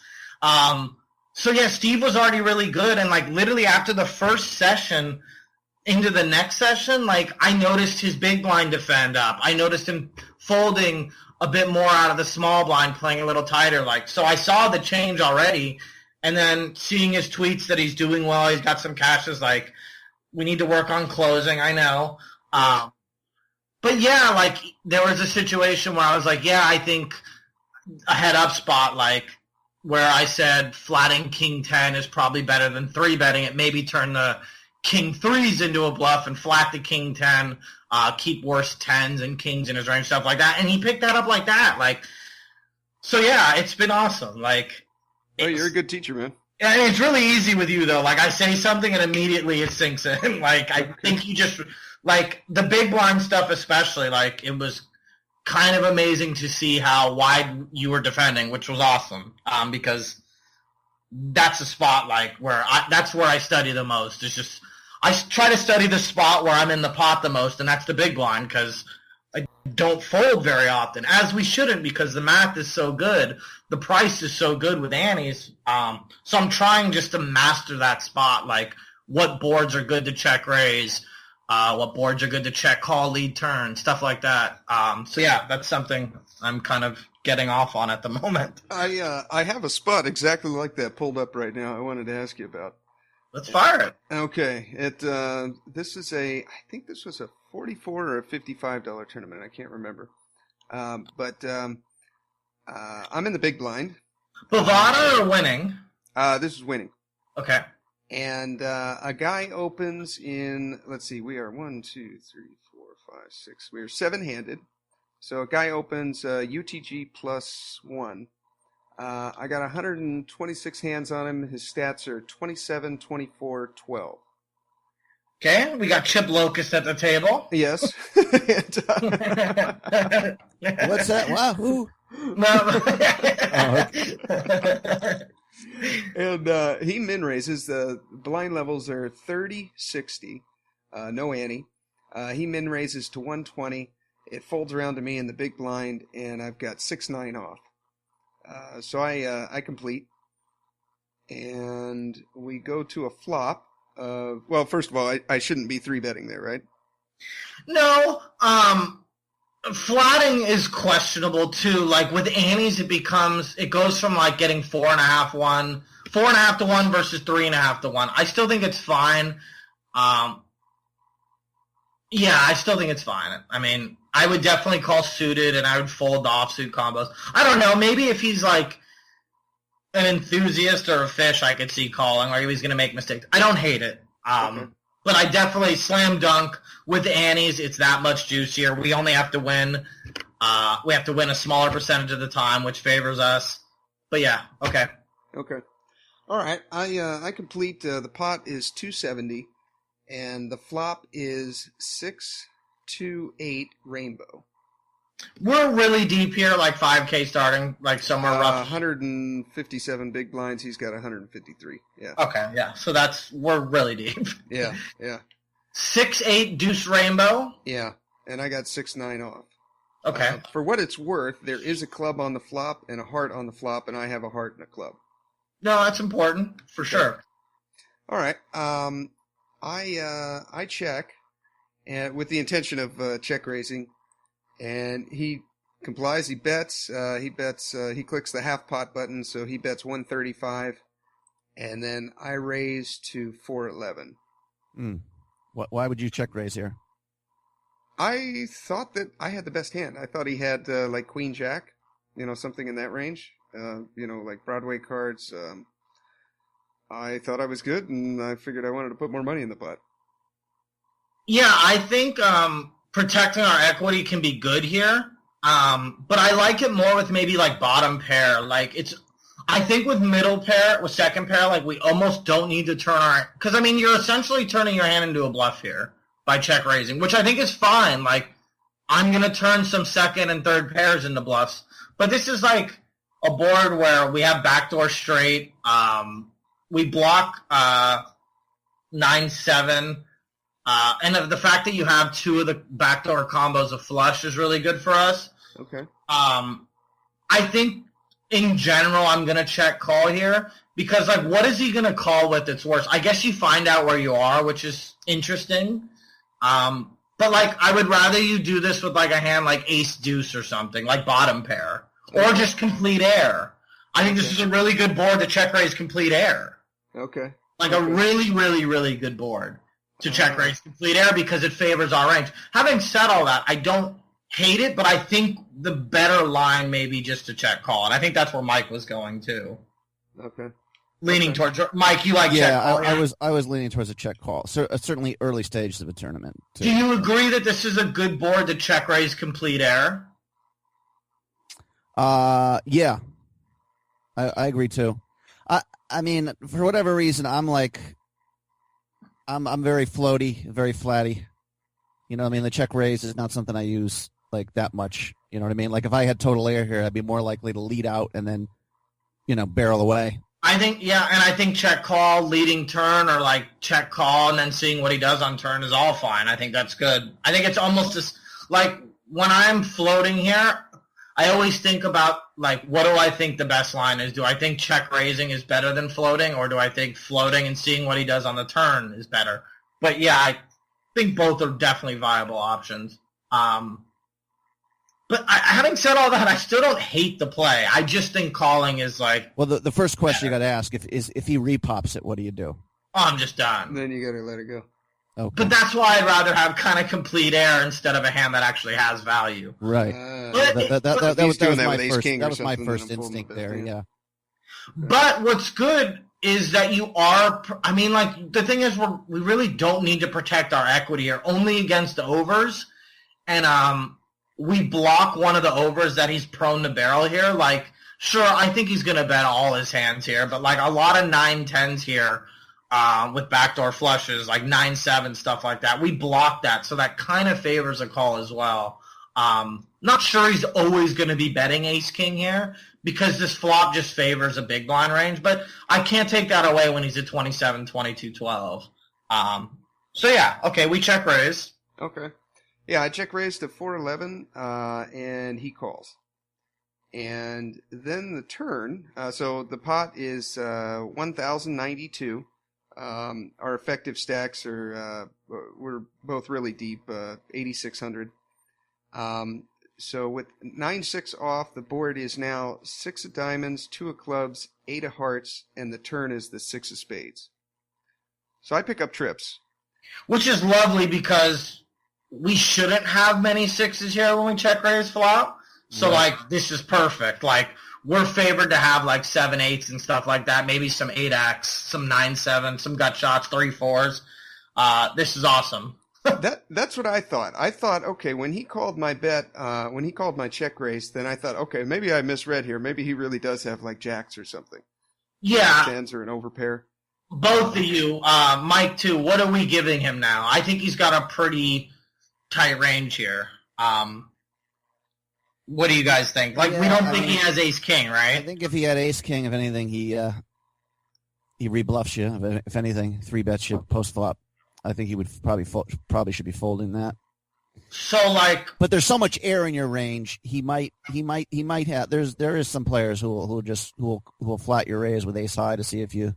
So yeah, Steve was already really good. And like, literally after the first session into the next session, like, I noticed his big blind defend up. I noticed him folding a bit more out of the small blind, playing a little tighter. Like, so I saw the change already. And then seeing his tweets that he's doing well, he's got some cashes, like, we need to work on closing, I know. But yeah, like, there was a situation where I was like, yeah, I think a head-up spot, like, where I said flatting king 10 is probably better than 3-betting it. Maybe turn the king 3s into a bluff and flat the king 10, keep worse 10s and kings in his range, stuff like that. And he picked that up like that. Like, so yeah, it's been awesome. Like, oh, you're a good teacher, man. And it's really easy with you, though. Like, I say something and immediately it sinks in. Like, I think you just, like, the big blind stuff especially, like, it was kind of amazing to see how wide you were defending, which was awesome. Because that's a spot, like, that's where I study the most. It's just, I try to study the spot where I'm in the pot the most, and that's the big blind, because I don't fold very often, as we shouldn't, because the math is so good. The price is so good with Annie's. So I'm trying just to master that spot, like what boards are good to check raise, what boards are good to check call lead turn, stuff like that. So yeah, that's something I'm kind of getting off on at the moment. I have a spot exactly like that pulled up right now I wanted to ask you about. Let's fire it. Okay. This is I think this was a $44 or a $55 tournament. I can't remember. But I'm in the big blind. Bovada or winning? This is winning. Okay. And a guy opens in, let's see, we are 1, 2, 3, 4, 5, 6. We are 7-handed. So a guy opens UTG +1. I got 126 hands on him. His stats are 27, 24, 12. Okay, we got Chip Locust at the table. Yes. And, What's that? Wahoo! No. And he min raises. The blind levels are 30, 60. No ante. He min raises to 120. It folds around to me in the big blind, and I've got 6-9 off. So I complete, and we go to a flop. Well, first of all, I shouldn't be 3-betting there, right? No, flatting is questionable too. Like with Annie's, it goes from like getting 4.5 to 1 versus 3.5 to 1. I still think it's fine. Yeah, I still think it's fine. I mean, I would definitely call suited, and I would fold the offsuit combos. I don't know. Maybe if he's like an enthusiast or a fish, I could see calling, or he's going to make mistakes. I don't hate it. Okay. But I definitely slam dunk with Annie's. It's that much juicier. We only have to win. We have to win a smaller percentage of the time, which favors us. But yeah, okay. Okay. All right. I complete. The pot is 270, and the flop is 6-2-8 rainbow. We're really deep here, like 5K starting, like somewhere rough. 157 big blinds. He's got 153. Yeah. Okay, yeah. So we're really deep. Yeah. 6-8 deuce rainbow. Yeah. And I got 6-9 off. Okay. For what it's worth, there is a club on the flop and a heart on the flop, and I have a heart and a club. No, that's important for sure. All right. I check, and with the intention of check raising. And he complies. He bets. He clicks the half pot button, so he bets 135, and then I raise to 411. Why would you check raise here? I thought that I had the best hand. I thought he had like Queen Jack, something in that range. Like Broadway cards. I thought I was good, and I figured I wanted to put more money in the pot. Yeah, I think protecting our equity can be good here, but I like it more with maybe like bottom pair. Like I think with middle pair, with second pair, like we almost don't need to turn because I mean you're essentially turning your hand into a bluff here by check raising, which I think is fine. Like I'm gonna turn some second and third pairs into bluffs, but this is like a board where we have backdoor straight. We block 9-7. And the fact that you have two of the backdoor combos of flush is really good for us. Okay. I think in general I'm going to check call here because, like, what is he going to call with that's worse? I guess you find out where you are, which is interesting. But, like, I would rather you do this with, like, a hand like ace-deuce or something, like bottom pair, or just complete air. I think this is a really good board to check raise complete air. Okay. Like a really, really, really good board to check raise complete air because it favors our range. Having said all that, I don't hate it, but I think the better line may be just to check call, and I think that's where Mike was going too. Okay. Leaning towards Mike, you like check call? I was leaning towards a check call. So certainly early stages of a tournament. Too. Do you agree that this is a good board to check raise complete air? Yeah, I agree too. I mean, for whatever reason, I'm very floaty, very flatty. You know what I mean? The check raise is not something I use like that much. You know what I mean? Like if I had total air here, I'd be more likely to lead out and then, barrel away. I think, yeah, and I think check call, leading turn, or like check call and then seeing what he does on turn is all fine. I think that's good. I think it's almost as, like, when I'm floating here, I always think about, like, what do I think the best line is? Do I think check raising is better than floating, or do I think floating and seeing what he does on the turn is better? But, yeah, I think both are definitely viable options. But having said all that, I still don't hate the play. I just think calling is like... Well, the first question you got to ask is if he repops it, what do you do? Oh, I'm just done. Then you got to let it go. Okay. But that's why I'd rather have kind of complete air instead of a hand that actually has value. Right. That was my first instinct there, yeah. But what's good is that you are... I mean, like, the thing is we really don't need to protect our equity here, only against the overs. And we block one of the overs that he's prone to barrel here. Like, sure, I think he's going to bet all his hands here, but, like, a lot of 9-10s here with backdoor flushes, like 9-7, stuff like that. We block that, so that kind of favors a call as well. Not sure he's always going to be betting ace-king here because this flop just favors a big blind range, but I can't take that away when he's at 27, 22, 12. So, yeah, okay, we check raise. Okay. Yeah, I check raise to 411, and he calls. And then the turn, so the pot is 1,092. Our effective stacks are, we're both really deep, 8,600. So with 9-6 off, the board is now 6 of diamonds, 2 of clubs, 8 of hearts, and the turn is the 6 of spades. So I pick up trips. Which is lovely because we shouldn't have many 6s here when we check raise flop. So, like, this is perfect. Like, we're favored to have, like, 7-8s and stuff like that. Maybe some 8-X, some 9-7, some gut shots, 3-4s. This is awesome. That's what I thought. I thought, okay, when he called my bet, when he called my check raise, then I thought, okay, maybe I misread here. Maybe he really does have, like, jacks or something. Yeah. Tens or an overpair. Both of you, Mike, too, what are we giving him now? I think he's got a pretty tight range here. What do you guys think? Like, we don't think he has ace-king, right? I think if he had ace-king, if anything, he rebluffs you. If anything, 3-bets you post-flop. I think he would probably should be folding that. So, like... But there's so much air in your range, he might have... There is some players who will flat your raise with ace-high to see if you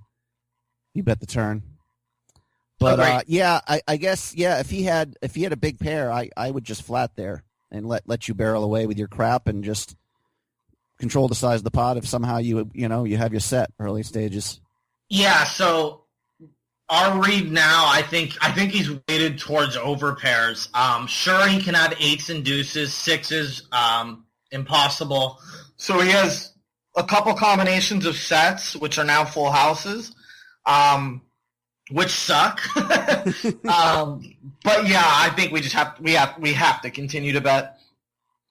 bet the turn. But I guess if he had a big pair, I would just flat there and let you barrel away with your crap and just control the size of the pot if somehow you have your set early stages. Yeah, so our read now, I think he's weighted towards overpairs. Sure, he can have 8s and deuces, 6s, impossible. So he has a couple combinations of sets, which are now full houses. Which suck. But yeah, I think we have to continue to bet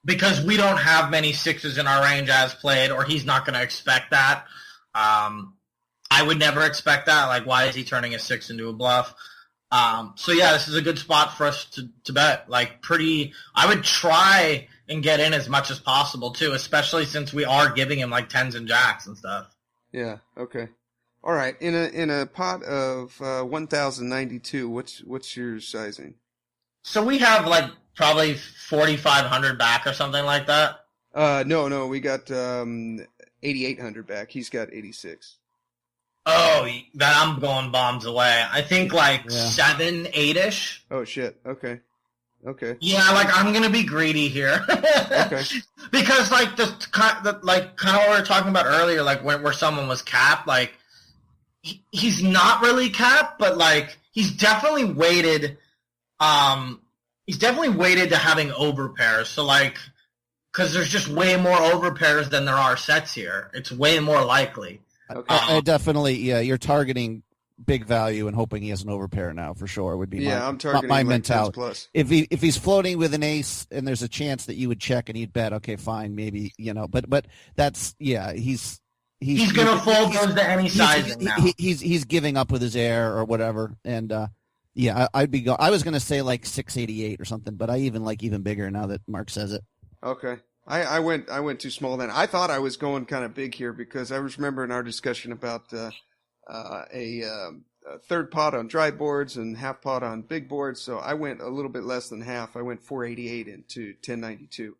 because we don't have many 6s in our range as played, or he's not going to expect that. I would never expect that. Like, why is he turning a 6 into a bluff? So yeah, this is a good spot for us to bet. Like, I would try and get in as much as possible too, especially since we are giving him like tens and jacks and stuff. Yeah. Okay. All right. In a pot of 1,092, what's your sizing? So we have like probably 4,500 back or something like that. No, we got 8,800 back. He's got 86. Oh, then I'm going bombs away. I think like 7, 8-ish. Oh shit. Okay. Yeah, like I'm gonna be greedy here. Okay. Because like the kind of what we were talking about earlier, like where someone was capped, like he's not really capped, but like he's definitely weighted. He's definitely weighted to having overpairs. So like, because there's just way more overpairs than there are sets here. It's way more likely. Okay. I definitely, you're targeting big value and hoping he has an overpair now for sure would be I'm targeting my like mentality. 10s plus. If he's floating with an ace and there's a chance that you would check and he'd bet, okay, fine, maybe, but that's he's gonna fold those to any sizing now. He's giving up with his air or whatever, and I was gonna say like 688 or something, but I even like even bigger now that Mark says it. Okay. I went too small then. I thought I was going kind of big here because I was remembering our discussion about a third pot on dry boards and half pot on big boards. So I went a little bit less than half. I went 488 into 1092.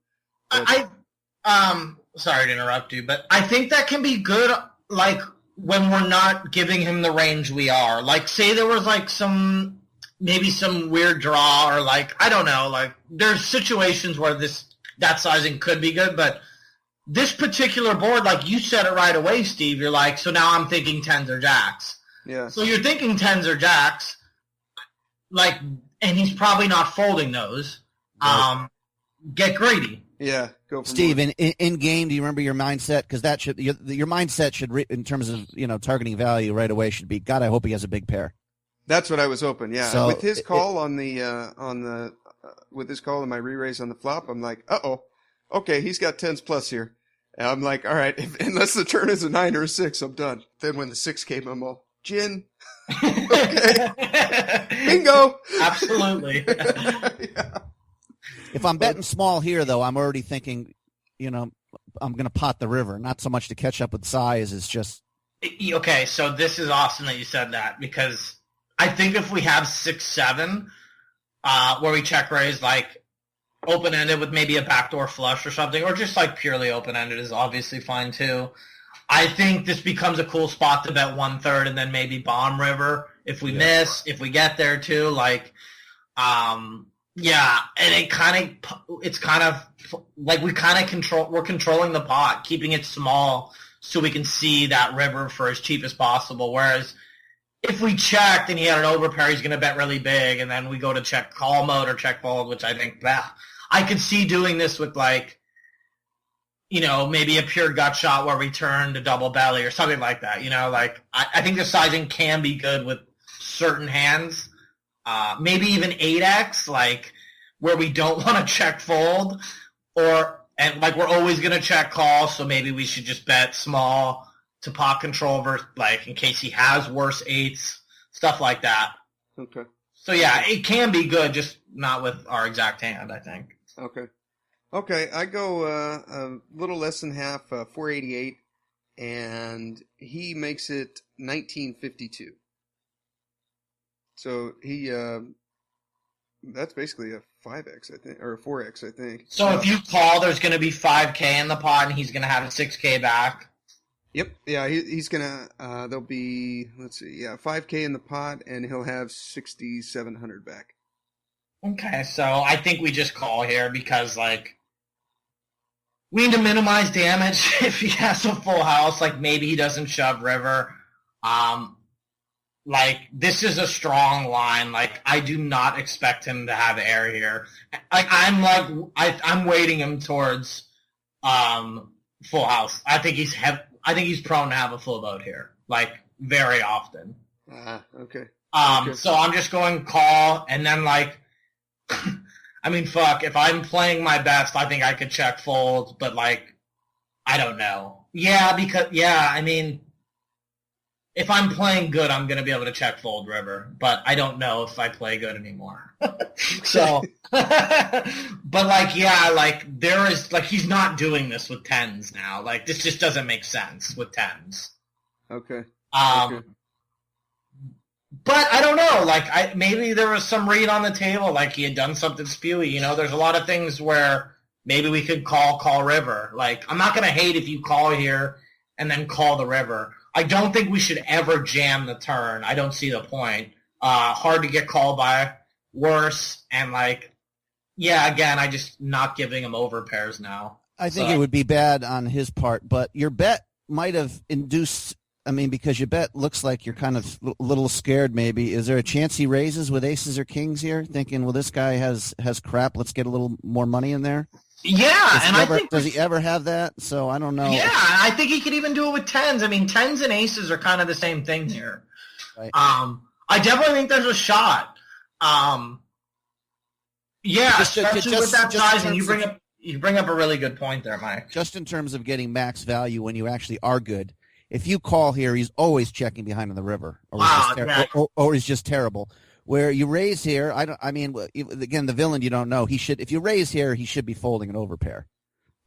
Sorry to interrupt you, but I think that can be good. Like when we're not giving him the range we are. Like say there was like maybe some weird draw or like I don't know. Like there's situations where that sizing could be good, but this particular board, like you said it right away, Steve, you're like, so now I'm thinking tens or jacks. Yeah. So you're thinking tens or jacks, like, and he's probably not folding those. Right. Get greedy. Yeah, go for Steve, more. in game, do you remember your mindset? Because that should your mindset should, in terms of targeting value right away, should be, God, I hope he has a big pair. That's what I was hoping. Yeah, so with his call with his call and my re-raise on the flop, I'm like, okay, he's got tens plus here. And I'm like, all right, unless the turn is a 9 or a 6, I'm done. Then when the 6 came, I'm all, gin. Okay. Bingo. Absolutely. Yeah. If I'm betting small here, though, I'm already thinking, I'm going to pot the river. Not so much to catch up with size, it's just. Okay, so this is awesome that you said that, because I think if we have 6, 7, where we check raise like open-ended with maybe a backdoor flush or something, or just like purely open-ended is obviously fine too. I think this becomes a cool spot to bet 1/3 and then maybe bomb river if we miss, if we get there too. Like, and it's kind of like we're controlling the pot, keeping it small so we can see that river for as cheap as possible. Whereas if we checked and he had an overpair, he's going to bet really big, and then we go to check call mode or check fold, which I think, I could see doing this with like, maybe a pure gut shot where we turn to double belly or something like that. Like I think the sizing can be good with certain hands, maybe even 8x, like where we don't want to check fold, and like we're always going to check call, so maybe we should just bet small to pot control versus, like, in case he has worse 8s, stuff like that. Okay. So yeah, it can be good, just not with our exact hand, I think. Okay, I go a little less than half, 488, and he makes it 1952. So he, that's basically a 5x, I think, or a 4x, I think. So if you call, there's going to be 5K in the pot, and he's going to have a 6K back. Yep. Yeah, he's gonna. There'll be 5K in the pot, and he'll have 6,700 back. Okay, so I think we just call here because like we need to minimize damage if he has a full house. Like maybe he doesn't shove river. Like this is a strong line. Like I do not expect him to have air here. Like I'm weighting him towards full house. I think he's prone to have a full boat here, like very often. Okay. So I'm just going call, and then like, I mean, fuck, if I'm playing my best, I think I could check fold, but like, I don't know. Yeah, I mean, if I'm playing good, I'm going to be able to check fold river, but I don't know if I play good anymore. So, but like, yeah, like there is, like, he's not doing this with tens now. Like, this just doesn't make sense with tens. Okay. Okay. But I don't know, like, maybe there was some read on the table, like he had done something spewy. You know, there's a lot of things where maybe we could call river. Like, I'm not going to hate if you call here and then call the river. I don't think we should ever jam the turn. I don't see the point. Hard to get called by, worse, and like, yeah, again, I just not giving him over pairs now. I think it would be bad on his part, but your bet might have induced, I mean, because your bet looks like you're kind of a little scared maybe. Is there a chance he raises with aces or kings here, thinking, well, this guy has crap, let's get a little more money in there? Yeah, does he ever have that? So I don't know. Yeah, I think he could even do it with tens. I mean, tens and aces are kind of the same thing here. Right. I definitely think there's a shot. Yeah, especially with that size, and you bring up a really good point there, Mike. Just in terms of getting max value when you actually are good. If you call here, he's always checking behind on the river, or he's just terrible. Where you raise here, again, the villain you don't know. If you raise here, he should be folding an overpair,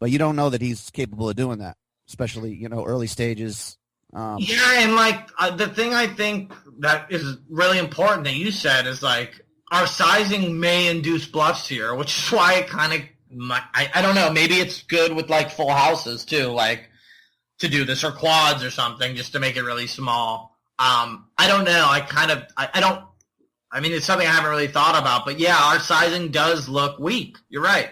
but you don't know that he's capable of doing that, especially, early stages. Yeah, and like the thing I think that is really important that you said is like our sizing may induce bluffs here, which is why it kind of, I don't know, maybe it's good with like full houses too, like to do this, or quads or something, just to make it really small. I don't know. I mean, it's something I haven't really thought about, but yeah, our sizing does look weak. You're right.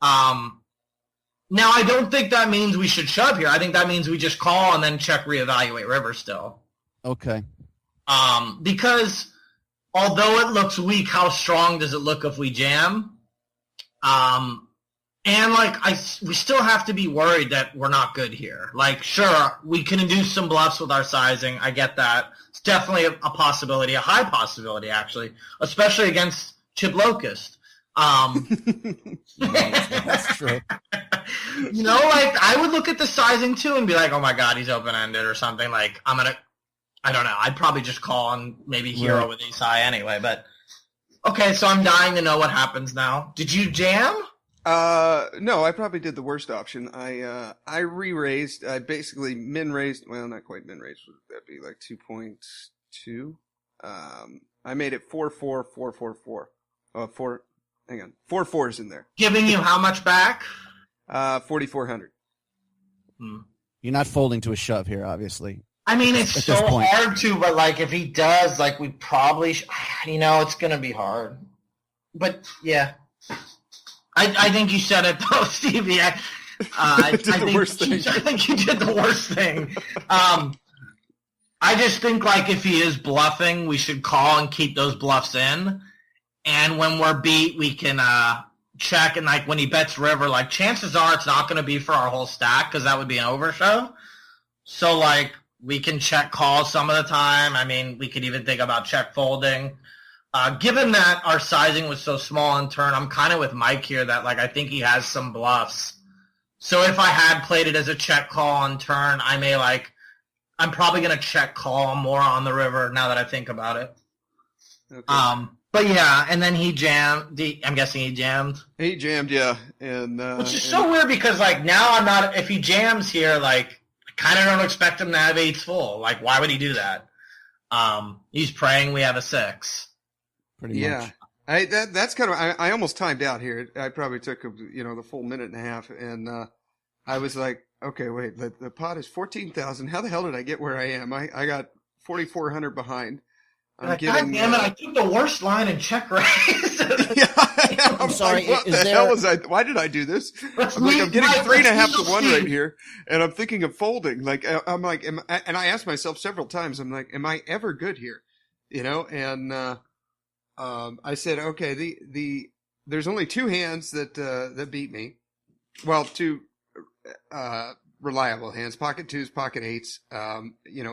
Now, I don't think that means we should shove here. I think that means we just call and then check reevaluate river still. Okay. Because although it looks weak, how strong does it look if we jam? And like, we still have to be worried that we're not good here. Like, sure, we can induce some bluffs with our sizing. I get that. It's definitely a possibility, a high possibility, actually, especially against Chip Locust. That's true. Like, I would look at the sizing, too, and be like, oh, my God, he's open-ended or something. Like, I don't know. I'd probably just call and maybe hero with ace high anyway. But, okay, so I'm dying to know what happens now. Did you jam? No, I probably did the worst option. I re-raised. I basically min-raised. Well, not quite min-raised. That'd be like 2.2. I made it 4-4, 4-4-4. Hang on. 4 4s in there. Giving you how much back? 4,400. You're not folding to a shove here, obviously. I mean, it's so hard to, but like, if he does, like, we probably, it's going to be hard. But, yeah. I think you said it, though, Stevie. I think you did the worst thing. I just think, like, if he is bluffing, we should call and keep those bluffs in. And when we're beat, we can check. And, like, when he bets river, like, chances are it's not going to be for our whole stack because that would be an overshow. So, like, we can check call some of the time. I mean, we could even think about check folding. Given that our sizing was so small in turn, I'm kind of with Mike here that, like, I think he has some bluffs. So if I had played it as a check call on turn, I'm probably going to check call more on the river now that I think about it. Okay. But yeah, and then he jammed. I'm guessing he jammed. He jammed, yeah. And which is so weird because, like, now if he jams here, like, I kind of don't expect him to have eights full. Like, why would he do that? He's praying we have a 6. Pretty much. That's kind of, I almost timed out here. I probably took, the full minute and a half, and I was like, okay, wait, the pot is 14,000. How the hell did I get where I am? I got 4,400 behind. God damn it, I took the worst line in check raise. I'm sorry. Like, what the hell was I? Why did I do this? I'm getting 3.5 to 1 right here, and I'm thinking of folding. Like, I'm like, and I asked myself several times, I'm like, am I ever good here? And I said, okay, there's only 2 hands that beat me. Well, 2 reliable hands, pocket 2s, pocket 8s.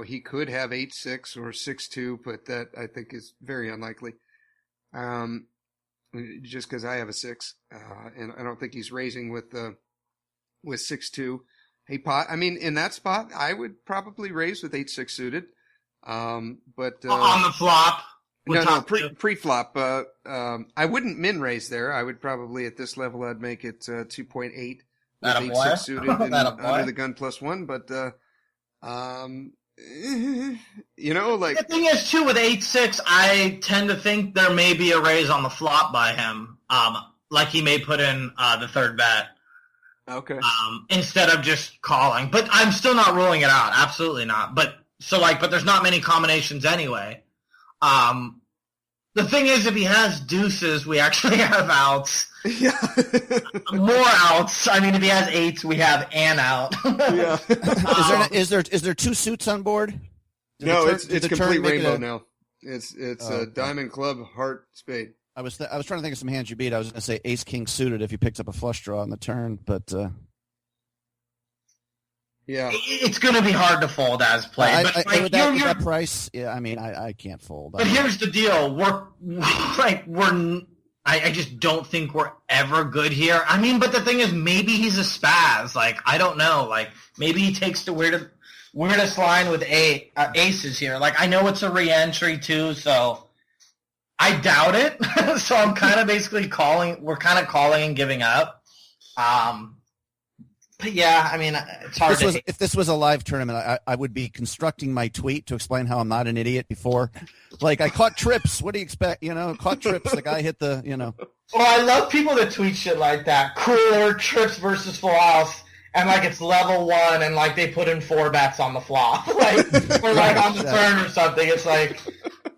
He could have 8-6 or 6-2, but that I think is very unlikely. Just because I have a 6, and I don't think he's raising with 6-2. In that spot, I would probably raise with 8-6 suited. But on the flop. No, pre-flop. I wouldn't min raise there. I would probably at this level I'd make it 2.8 with 8-6 suited and under the gun +1. But like the thing is too with 8-6, I tend to think there may be a raise on the flop by him. Like he may put in the third bet. Okay. Instead of just calling, but I'm still not ruling it out. Absolutely not. But there's not many combinations anyway. The thing is, if he has deuces, we actually have outs. Yeah. More outs. I mean, if he has eights, we have an out. Yeah. Is there two suits on board? No, it's complete rainbow now. It's diamond, club, heart, spade. I was trying to think of some hands you beat. I was going to say ace king suited if you picked up a flush draw on the turn, but yeah, it's going to be hard to fold as played. With that price, yeah, I mean, I can't fold. But here's the deal: I just don't think we're ever good here. I mean, but the thing is, maybe he's a spaz. Like, I don't know. Like, maybe he takes the weirdest line with aces here. Like, I know it's a re-entry too, so I doubt it. So I'm kind of basically calling. We're kind of calling and giving up. But yeah, I mean, it's hard if this was a live tournament, I would be constructing my tweet to explain how I'm not an idiot before. Like, I caught trips. What do you expect? Caught trips. The guy hit the, Well, I love people that tweet shit like that. Cooler, trips versus full house, and like it's level 1, and like they put in 4 bets on the flop. Like, or like on the turn or something. It's like,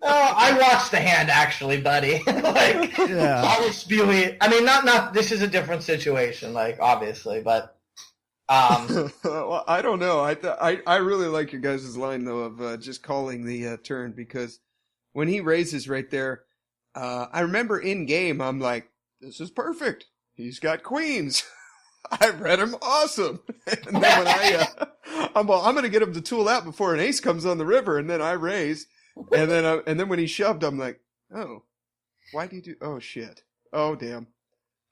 oh, I watched the hand actually, buddy. Like, yeah. I was spewy. I mean, not. This is a different situation, like obviously, but. Well, I don't know. I really like your guys' line though of just calling the turn, because when he raises right there, I remember in game I'm like, this is perfect. He's got queens. I read him awesome. And then when I'm going to get him to tool out before an ace comes on the river, and then I raise, and then when he shoved, I'm like, oh, why do you do? Oh shit. Oh damn.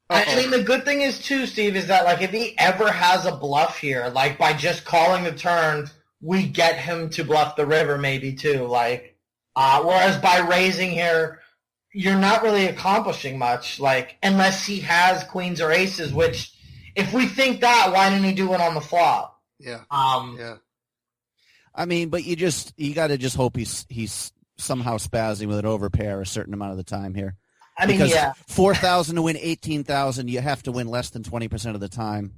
I mean, the good thing is, too, Steve, is that, like, if he ever has a bluff here, like, by just calling the turn, we get him to bluff the river maybe, too. Like, whereas by raising here, you're not really accomplishing much, like, unless he has queens or aces, which, if we think that, why didn't he do it on the flop? Yeah. Yeah. I mean, but you got to just hope he's somehow spazzing with an overpair a certain amount of the time here. I mean, because yeah. 4,000 to win 18,000, you have to win less than 20% of the time.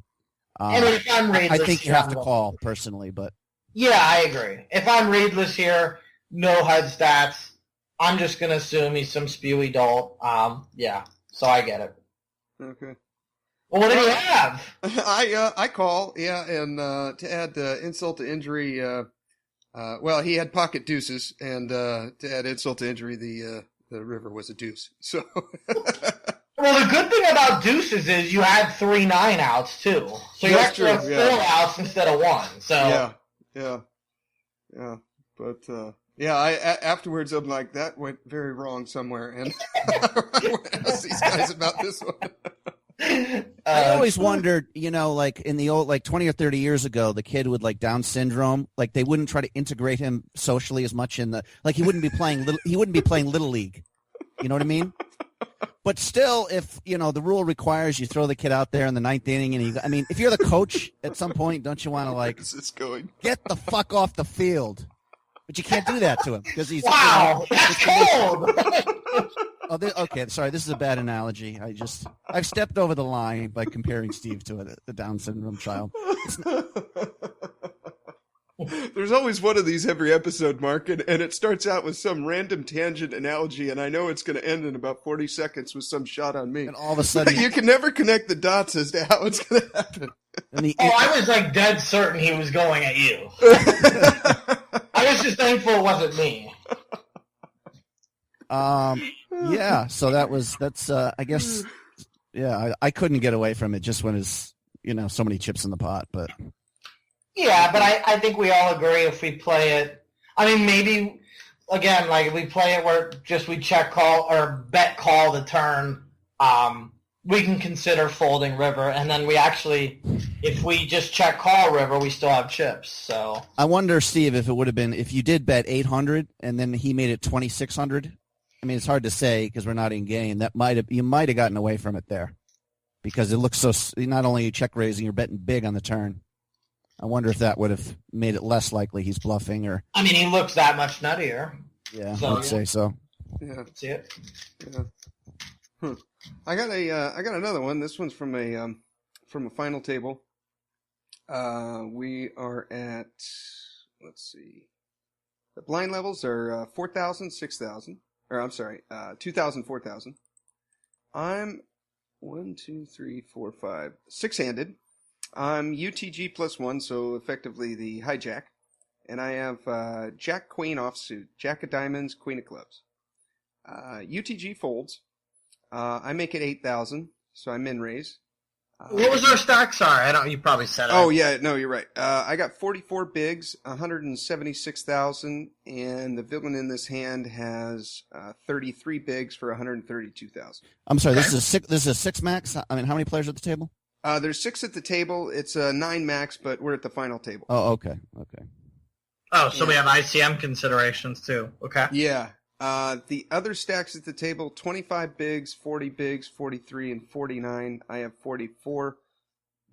And if I'm readless, I think you have to call personally, but yeah, I agree. If I'm readless here, no HUD stats, I'm just gonna assume he's some spewy dolt. Yeah, so I get it. Okay. Well, what do you have? I call, yeah, and to add insult to injury, well, he had pocket deuces, and to add insult to injury, the river was a deuce. So. Well, the good thing about deuces is you had 3 9-outs too, so you actually have 4 outs instead of 1. So. Yeah. But yeah, afterwards I'm like, that went very wrong somewhere, and I asked these guys about this one. I always wondered, like in the old, like 20 or 30 years ago, the kid with like Down syndrome, like they wouldn't try to integrate him socially as much like he wouldn't be playing Little League. You know what I mean? But still, if, the rule requires you throw the kid out there in the 9th inning and if you're the coach at some point, don't you want to like, get the fuck off the field? But you can't do that to him because he's that's cold. Okay, sorry, this is a bad analogy. I've stepped over the line by comparing Steve to the Down syndrome child. There's always one of these every episode, Mark, and it starts out with some random tangent analogy, and I know it's going to end in about 40 seconds with some shot on me. And all of a sudden... you can never connect the dots as to how it's going to happen. I was like dead certain he was going at you. I was just thankful it wasn't me. Yeah, so that's I guess, yeah, I couldn't get away from it just when it's, so many chips in the pot, but. Yeah, but I think we all agree if we play it, I mean, maybe, again, like if we play it where just we check call or bet call the turn, we can consider folding river, and then we actually, if we just check call river, we still have chips. So I wonder, Steve, if it would have been if you did bet 800 and then he made it 2,600. I mean, it's hard to say because we're not in game. You might have gotten away from it there because it looks so. Not only are you check raising, you're betting big on the turn. I wonder if that would have made it less likely he's bluffing, or. I mean, he looks that much nuttier. Yeah, so, I'd say so. Yeah. See it? Yeah. I got another one. This one's from a final table. We are at, let's see. The blind levels are 4,000, 6,000. Or I'm sorry, 2,000, 4,000. I'm 1, 2, 3, 4, 5, 6-handed. I'm UTG +1, so effectively the hijack. And I have Jack Queen offsuit, Jack of Diamonds, Queen of Clubs. UTG folds. I make it 8,000, so I min raise. What was our stack? Sorry, you probably said it. Oh, yeah, no, you're right. I got 44 bigs, 176,000, and the villain in this hand has 33 bigs for 132,000. I'm sorry, this is a 6 max? I mean, how many players at the table? There's 6 at the table. It's a 9 max, but we're at the final table. Oh, okay. Oh, so we have ICM considerations too. Okay. Yeah. The other stacks at the table, 25 bigs, 40 bigs, 43, and 49. I have 44.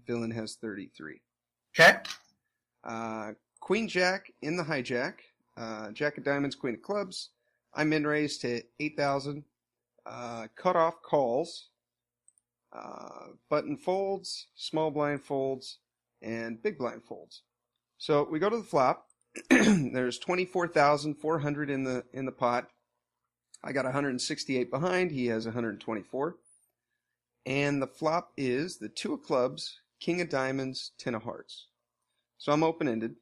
Villain has 33. Okay. Queen Jack in the hijack. Jack of Diamonds, Queen of Clubs. I'm in raise to 8,000. Cutoff calls. Button folds, small blind folds, and big blind folds. So we go to the flop. There's 24,400 in the pot. I got 168 behind. He has 124. And the flop is the 2 of clubs, King of Diamonds, 10 of hearts. So I'm open-ended.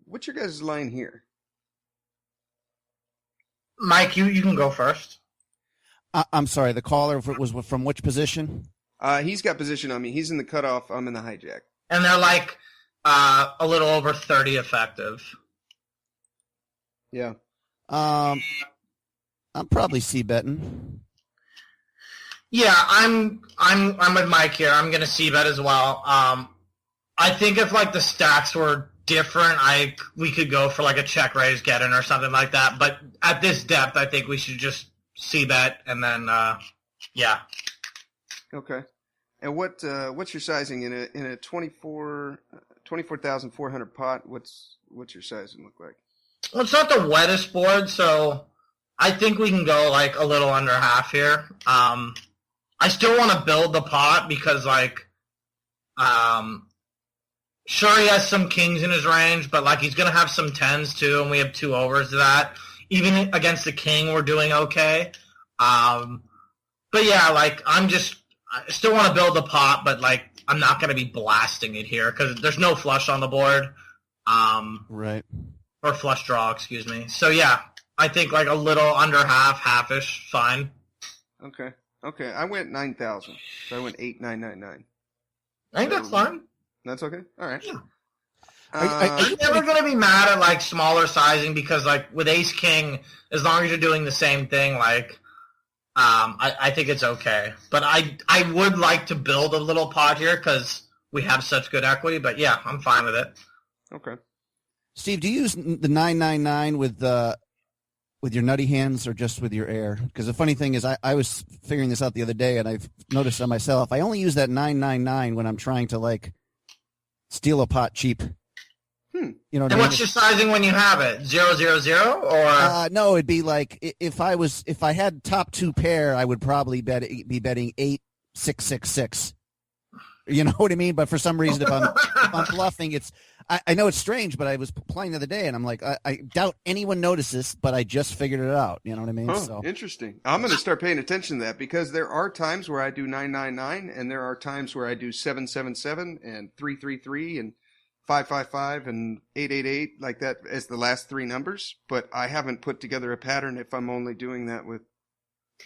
What's your guys' line here? Mike, you can go first. I'm sorry, the caller was from which position? He's got position on me. He's in the cutoff. I'm in the hijack. And they're like a little over 30 effective. Yeah. I'm probably c-betting. Yeah, I'm with Mike here. I'm gonna c-bet as well. I think if like the stacks were different, we could go for like a check raise get in or something like that. But at this depth, I think we should just c-bet and then yeah. Okay. And what's your sizing in a 24,400 pot? What's your sizing look like? Well, it's not the wettest board, so I think we can go like a little under half here. I still want to build the pot because like, sure he has some kings in his range, but like he's gonna have some tens too, and we have 2 overs to that. Even against the king, we're doing okay. But yeah, like I still want to build the pot, but like I'm not gonna be blasting it here because there's no flush on the board. Right. Or flush draw, excuse me. So yeah, I think like a little under half-ish, fine. Okay. I went 9,000. So I went 8,999. I think that's fine. That's okay? All right. Yeah. I'm never going to be mad at like smaller sizing because like with Ace King, as long as you're doing the same thing, like I think it's okay. But I would like to build a little pot here because we have such good equity. But yeah, I'm fine with it. Okay. Steve, do you use the 999 with your nutty hands or just with your air? Because the funny thing is I was figuring this out the other day, and I've noticed on myself, I only use that 999 when I'm trying to, like, steal a pot cheap. You know what I mean? What's your sizing when you have it? 000 or? No, it'd be like if I had top 2 pair, I would probably be betting 8-6-6-6. You know what I mean? But for some reason, if I'm bluffing, I know it's strange, but I was playing the other day, and I'm like, I doubt anyone noticed this, but I just figured it out. You know what I mean? So interesting. I'm going to start paying attention to that because there are times where I do 999, and there are times where I do 777 and 333 and 555 and 888 like that as the last 3 numbers. But I haven't put together a pattern if I'm only doing that with.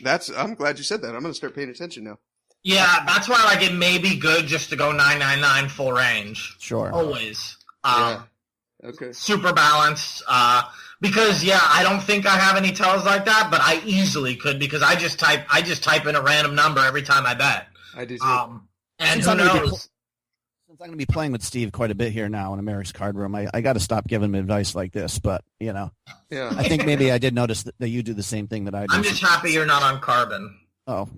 I'm glad you said that. I'm going to start paying attention now. Yeah, that's why like it may be good just to go 999 full range. Sure. Always. Yeah. Okay. Super balanced. Because I don't think I have any tells like that, but I easily could because I just type in a random number every time I bet. I do too. And who knows? Since I'm going to be playing with Steve quite a bit here now in America's Card Room, I got to stop giving him advice like this. But Yeah. I think maybe I did notice that you do the same thing that I do. I'm just happy you're not on Carbon. Oh,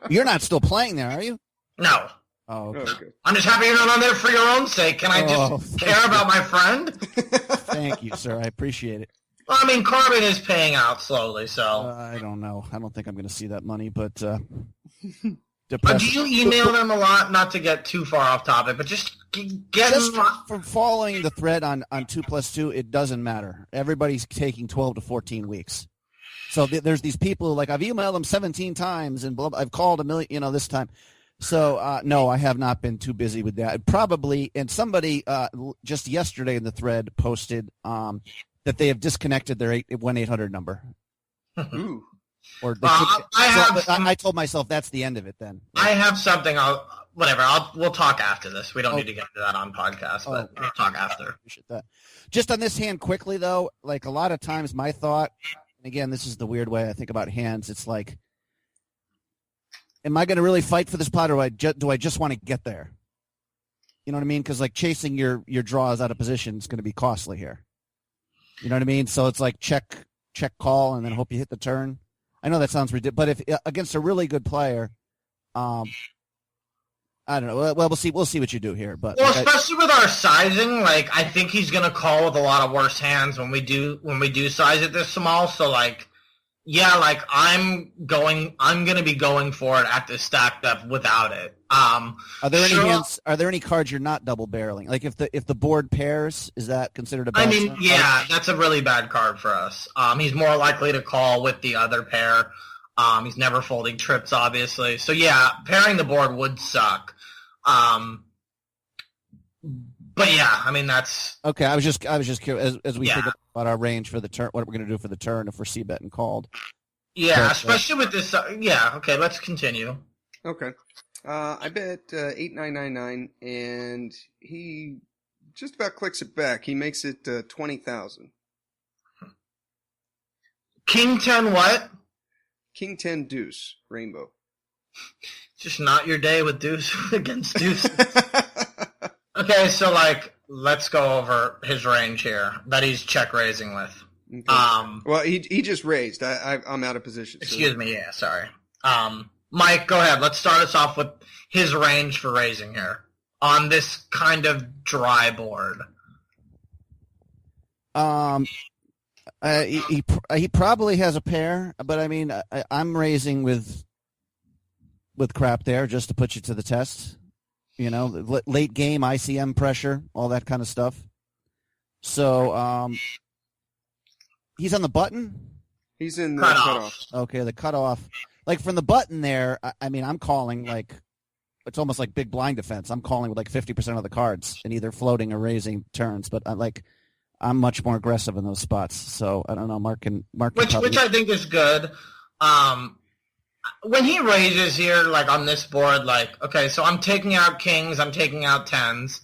you're not still playing there, are you? No. Oh, okay. I'm just happy you're not on there for your own sake. Can I just care about my friend? Thank you, sir. I appreciate it. Well, I mean, Carbon is paying out slowly, so. I don't know. I don't think I'm going to see that money, but. Do you email them a lot? Not to get too far off topic, but just from following the thread on 2+2, it doesn't matter. Everybody's taking 12 to 14 weeks. So there's these people who, like, I've emailed them 17 times and I've called a million, this time. So, no, I have not been too busy with that. Probably, and somebody just yesterday in the thread posted that they have disconnected their 1-800 number. Ooh. Or I told myself that's the end of it then. I have something. We'll talk after this. We don't need to get into that on podcast, but we'll talk after. Appreciate that. Just on this hand quickly, though, like a lot of times my thought, and again, this is the weird way I think about hands, it's like, am I going to really fight for this pot, or do I just want to get there? You know what I mean? Because like chasing your draws out of position is going to be costly here. You know what I mean? So it's like check call, and then hope you hit the turn. I know that sounds ridiculous, but if against a really good player, I don't know. Well, we'll see what you do here. But especially with our sizing, like I think he's going to call with a lot of worse hands when we do size it this small. So like, I'm going to be going for it at this stack depth without it. Are there any hands? Are there any cards you're not double barreling? Like if the board pairs, is that considered a bad card? That's a really bad card for us. He's more likely to call with the other pair. He's never folding trips, obviously. So pairing the board would suck. But I mean that's okay. I was just curious as we think about our range for the turn, what we're going to do for the turn if we're c-bet and called. Yeah, especially with this. Okay, let's continue. Okay. I bet 8,999, and he just about clicks it back. He makes it 20,000. King 10 what? King 10 deuce rainbow. Just not your day with deuce against deuce. Okay, so like let's go over his range here that he's check raising with. Okay. Well, he just raised. I'm out of position. Excuse me. Yeah, sorry. Mike, go ahead. Let's start us off with his range for raising here on this kind of dry board. He probably has a pair, but I mean, I'm raising with crap there just to put you to the test. Late game ICM pressure, all that kind of stuff. So he's on the button. He's in the cutoff. Okay, the cutoff. Like from the button there, I mean, I'm calling like it's almost like big blind defense. I'm calling with like 50% of the cards in either floating or raising turns. But I'm much more aggressive in those spots. So I don't know, Mark. Which I think is good. When he raises here, like on this board, like okay, so I'm taking out kings, I'm taking out tens.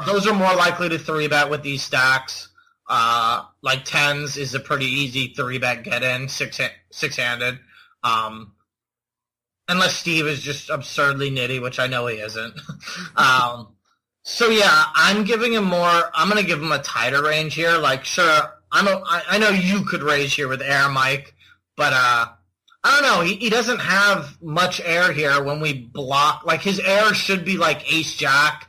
Those are more likely to 3-bet with these stacks. Like tens is a pretty easy 3-bet get in, six-handed. Unless Steve is just absurdly nitty, which I know he isn't. So I'm giving him more. I'm going to give him a tighter range here. Like, sure, I know you could raise here with air, Mike, but I don't know. He doesn't have much air here when we block. Like his air should be like ace jack,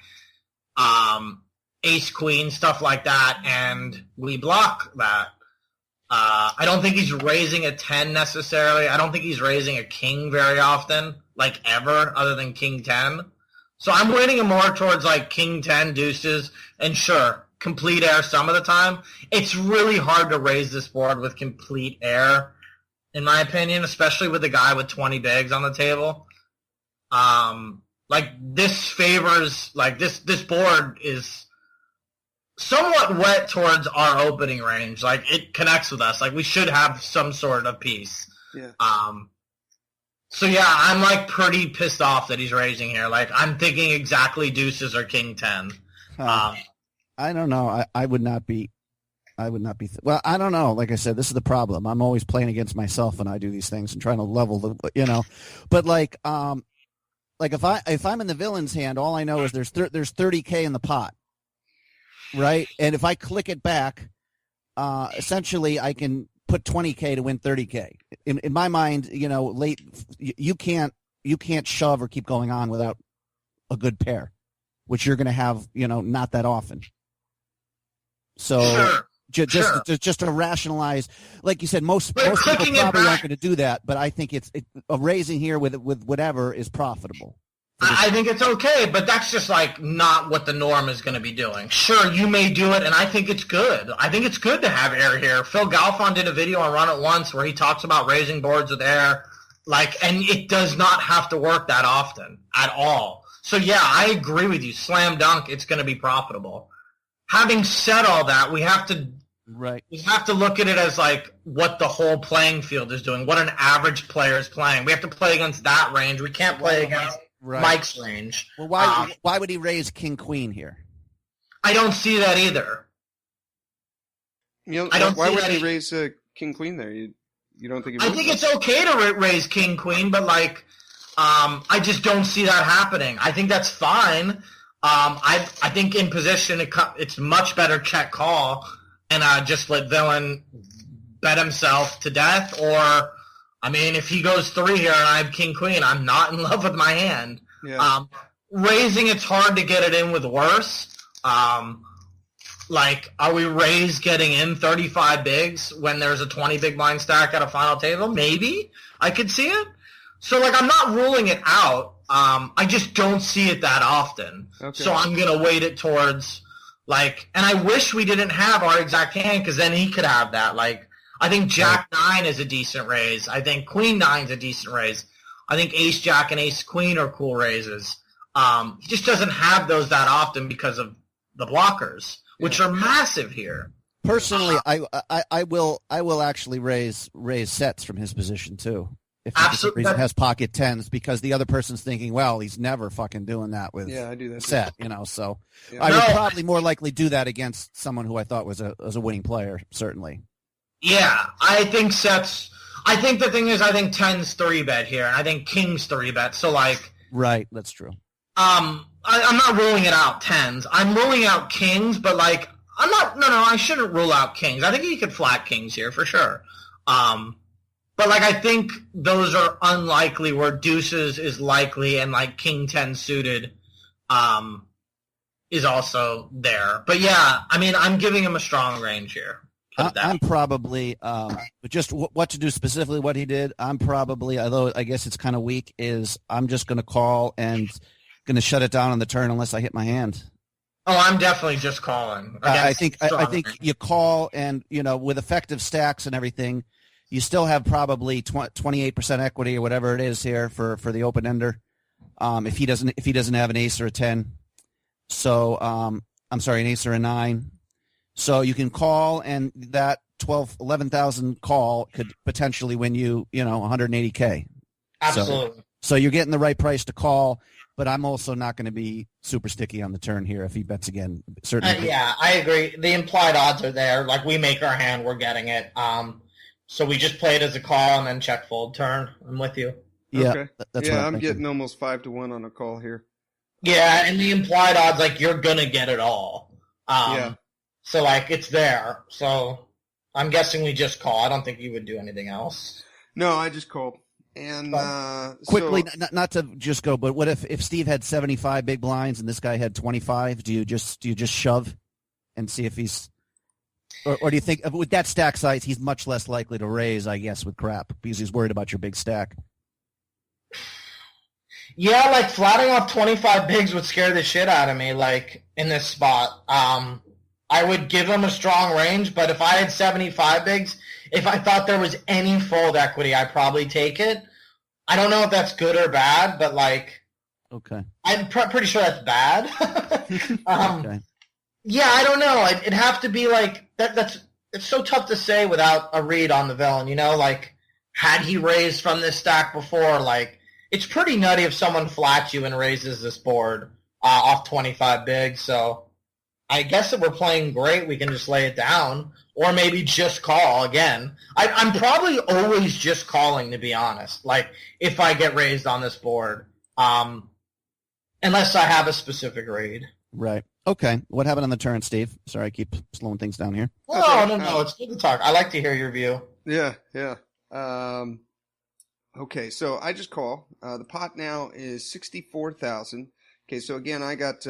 ace queen, stuff like that, and we block that. I don't think he's raising a 10 necessarily. I don't think he's raising a king very often, like ever, other than king 10. So I'm weighting him more towards like king 10 deuces, and sure, complete air some of the time. It's really hard to raise this board with complete air, in my opinion, especially with a guy with 20 bigs on the table. Like this favors, like this board is somewhat wet towards our opening range. Like it connects with us. Like we should have some sort of piece. Yeah. So I'm like pretty pissed off that he's raising here. Like I'm thinking exactly deuces or king 10. I don't know. I would not be. Well, I don't know. Like I said, this is the problem. I'm always playing against myself when I do these things and trying to level the. But like if I'm in the villain's hand, all I know is there's 30K in the pot, right? And if I click it back, essentially I can put 20K to win 30K. In my mind, you can't shove or keep going on without a good pair, which you're going to have, not that often. So Sure. just to rationalize, like you said, most people probably aren't going to do that, but I think a raising here with whatever is profitable. I think it's okay, but that's just like not what the norm is going to be doing. Sure, you may do it, and I think it's good. I think it's good to have air here. Phil Galfond did a video on Run It Once where he talks about raising boards with air, and it does not have to work that often at all. So yeah, I agree with you. Slam dunk, it's going to be profitable. Having said all that, we have to look at it as like what the whole playing field is doing, what an average player is playing. We have to play against that range. We can't play against Mike's range. Well, why would he raise King Queen here? I don't see that either. Why would he raise King Queen there? You don't think? I think it's okay to raise King Queen, but I just don't see that happening. I think that's fine. I think in position it's much better check call and just let villain bet himself to death. Or, if he goes 3 here and I have King Queen, I'm not in love with my hand. Yeah. Raising, it's hard to get it in with worse. Are we raised getting in 35 bigs when there's a 20 big blind stack at a final table? Maybe. I could see it. So, I'm not ruling it out. I just don't see it that often. Okay. So I'm going to weight it towards, and I wish we didn't have our exact hand because then he could have that. I think Jack 9 is a decent raise. I think Queen 9 is a decent raise. I think Ace Jack and Ace Queen are cool raises. He just doesn't have those that often because of the blockers, which are massive here. Personally, I will actually raise sets from his position too. If Absolutely has pocket 10s, because the other person's thinking, well, he's never fucking doing that with I do that set, so I would probably more likely do that against someone who I thought was a winning player, certainly. Yeah, I think sets. I think the thing is, I think 10's 3-bet here, and I think King's 3-bet. So right, that's true. I'm not ruling it out 10s. I'm ruling out Kings, but I'm not. No, I shouldn't rule out Kings. I think he could flat Kings here for sure. But I think those are unlikely where deuces is likely and King 10 suited is also there. But yeah, I'm giving him a strong range here. I'm probably, just what to do specifically what he did, I'm probably, although I guess it's kind of weak, is I'm just going to call and going to shut it down on the turn unless I hit my hand. Oh, I'm definitely just calling. I think you call and, with effective stacks and everything, you still have probably 28% equity or whatever it is here for the open ender. If he doesn't have an ace or a 10. So I'm sorry, an ace or a 9. So you can call, and that 11,000 call could potentially win you, 180K. Absolutely. So you're getting the right price to call, but I'm also not going to be super sticky on the turn here if he bets again. Certainly. Yeah, I agree. The implied odds are there. We make our hand, we're getting it. So we just play it as a call and then check fold turn. I'm with you. Yeah, okay. That's what I'm thinking. Getting almost 5-1 on a call here. Yeah, and the implied odds, you're gonna get it all. Yeah. So it's there. So I'm guessing we just call. I don't think you would do anything else. No, I just called. And quickly, not to just go, but what if Steve had 75 big blinds and this guy had 25? Do you just shove and see if he's? Or do you think with that stack size, he's much less likely to raise, I guess, with crap because he's worried about your big stack? Yeah, flatting off 25 bigs would scare the shit out of me, in this spot. I would give him a strong range, but if I had 75 bigs, if I thought there was any fold equity, I'd probably take it. I don't know if that's good or bad, but okay. I'm pretty sure that's bad. Okay. Yeah, I don't know. It'd have to be that. It's so tough to say without a read on the villain. Had he raised from this stack before? It's pretty nutty if someone flats you and raises this board off 25 bigs. So I guess if we're playing great, we can just lay it down, or maybe just call again. I'm probably always just calling, to be honest. Like, if I get raised on this board, unless I have a specific raid. Right. Okay. What happened on the turn, Steve? Sorry, I keep slowing things down here. No. It's good to talk. I like to hear your view. Yeah. Okay, so I just call. The pot now is 64,000. Okay, so again, I got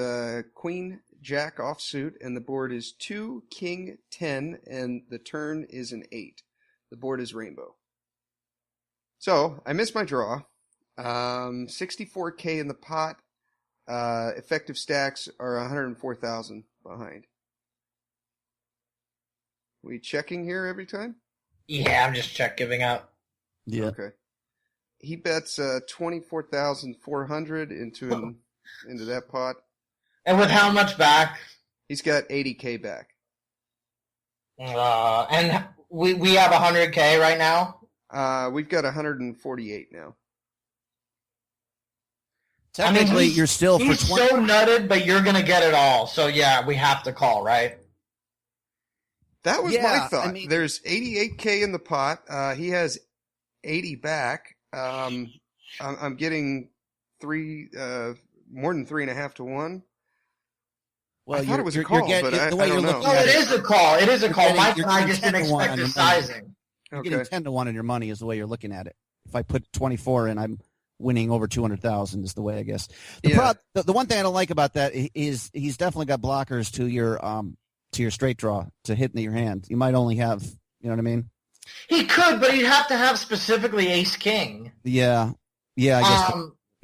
Queen Jack offsuit, and the board is 2 King 10, and the turn is an 8. The board is rainbow. So I missed my draw. 64K in the pot. Effective stacks are 104,000 behind. We checking here every time? Yeah, I'm just giving up. Yeah. Okay. He bets 24,400 into that pot. And with how much back? He's got 80K back. And we have 100K right now? We've got 148 now. Technically, you're still he's for 20. so nutted, but you're going to get it all. So, yeah, we have to call, right? That was my thought. I mean, there's 88K in the pot. He has 80 back. I'm getting more than 3.5 to 1. Well, I thought it was a call, but I don't know. No, it is a call. It is a call. Mike and I just didn't 10 to 1 expect on the your sizing. You're getting 10 to 1 in your money is the way you're looking at it. If I put 24 in, I'm winning over 200,000 is the way, I guess. The one thing I don't like about that is he's definitely got blockers to your straight draw to hit in your hand. You might only have, you know what I mean? He could, but he'd have to have specifically ace-king. Yeah, I guess.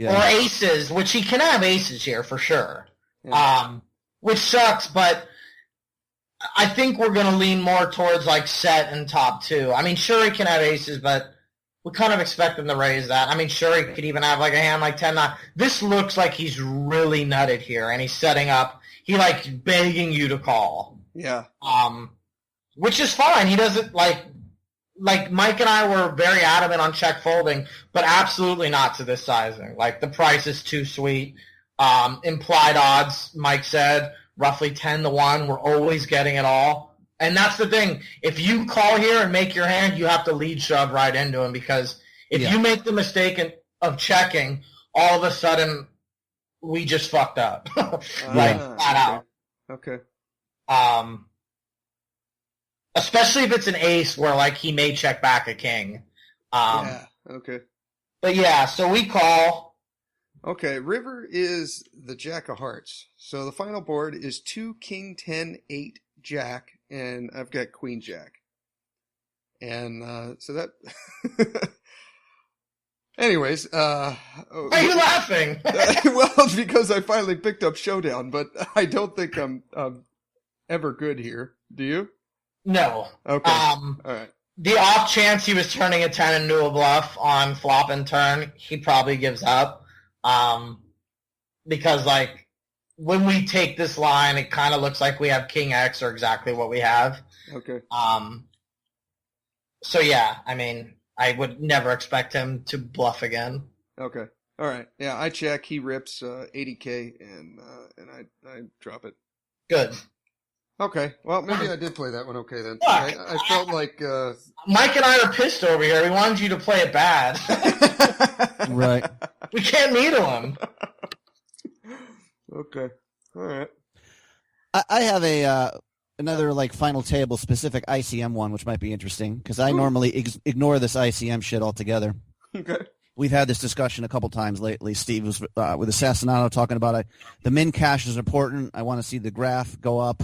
Or aces, which he can have aces here for sure. Yeah. Which sucks, but I think we're going to lean more towards like set and top two. I mean, sure he can have aces, but we kind of expect him to raise that. I mean, sure he could even have like a hand like 10-9. This looks like he's really nutted here, and he's setting up. He like begging you to call. Yeah. Which is fine. He doesn't like Mike and I were very adamant on check folding, but absolutely not to this sizing. Like the price is too sweet. Implied odds, Mike said, roughly 10 to 1. We're always getting it all. And that's the thing. If you call here and make your hand, you have to lead shove right into him, because if you make the mistake of checking, all of a sudden we just fucked up. Flat out. Okay. Especially if it's an ace where like he may check back a king. Okay. But yeah, so we call. Okay, river is the jack of hearts. So the final board is 2 King 10 8 Jack, and I've got Queen Jack. And so that anyways, why are you laughing? Well, because I finally picked up Showdown, but I don't think I'm ever good here. Do you? No. Okay. All right. The off chance he was turning a 10 into a bluff on flop and turn, he probably gives up. Because like when we take this line, it kind of looks like we have King X or exactly what we have. Okay. So yeah, I mean, I would never expect him to bluff again. Okay. All right. Yeah, I check. He rips 80K, and I drop it. Good. Okay. Well, maybe I did play that one okay then. I felt like Mike and I are pissed over here. We wanted you to play it bad. Right. We can't meet him. Okay. All right. I have another like final table specific ICM one, which might be interesting because I normally ignore this ICM shit altogether. Okay. We've had this discussion a couple times lately. Steve was with Assassinato talking about the min cash is important. I want to see the graph go up.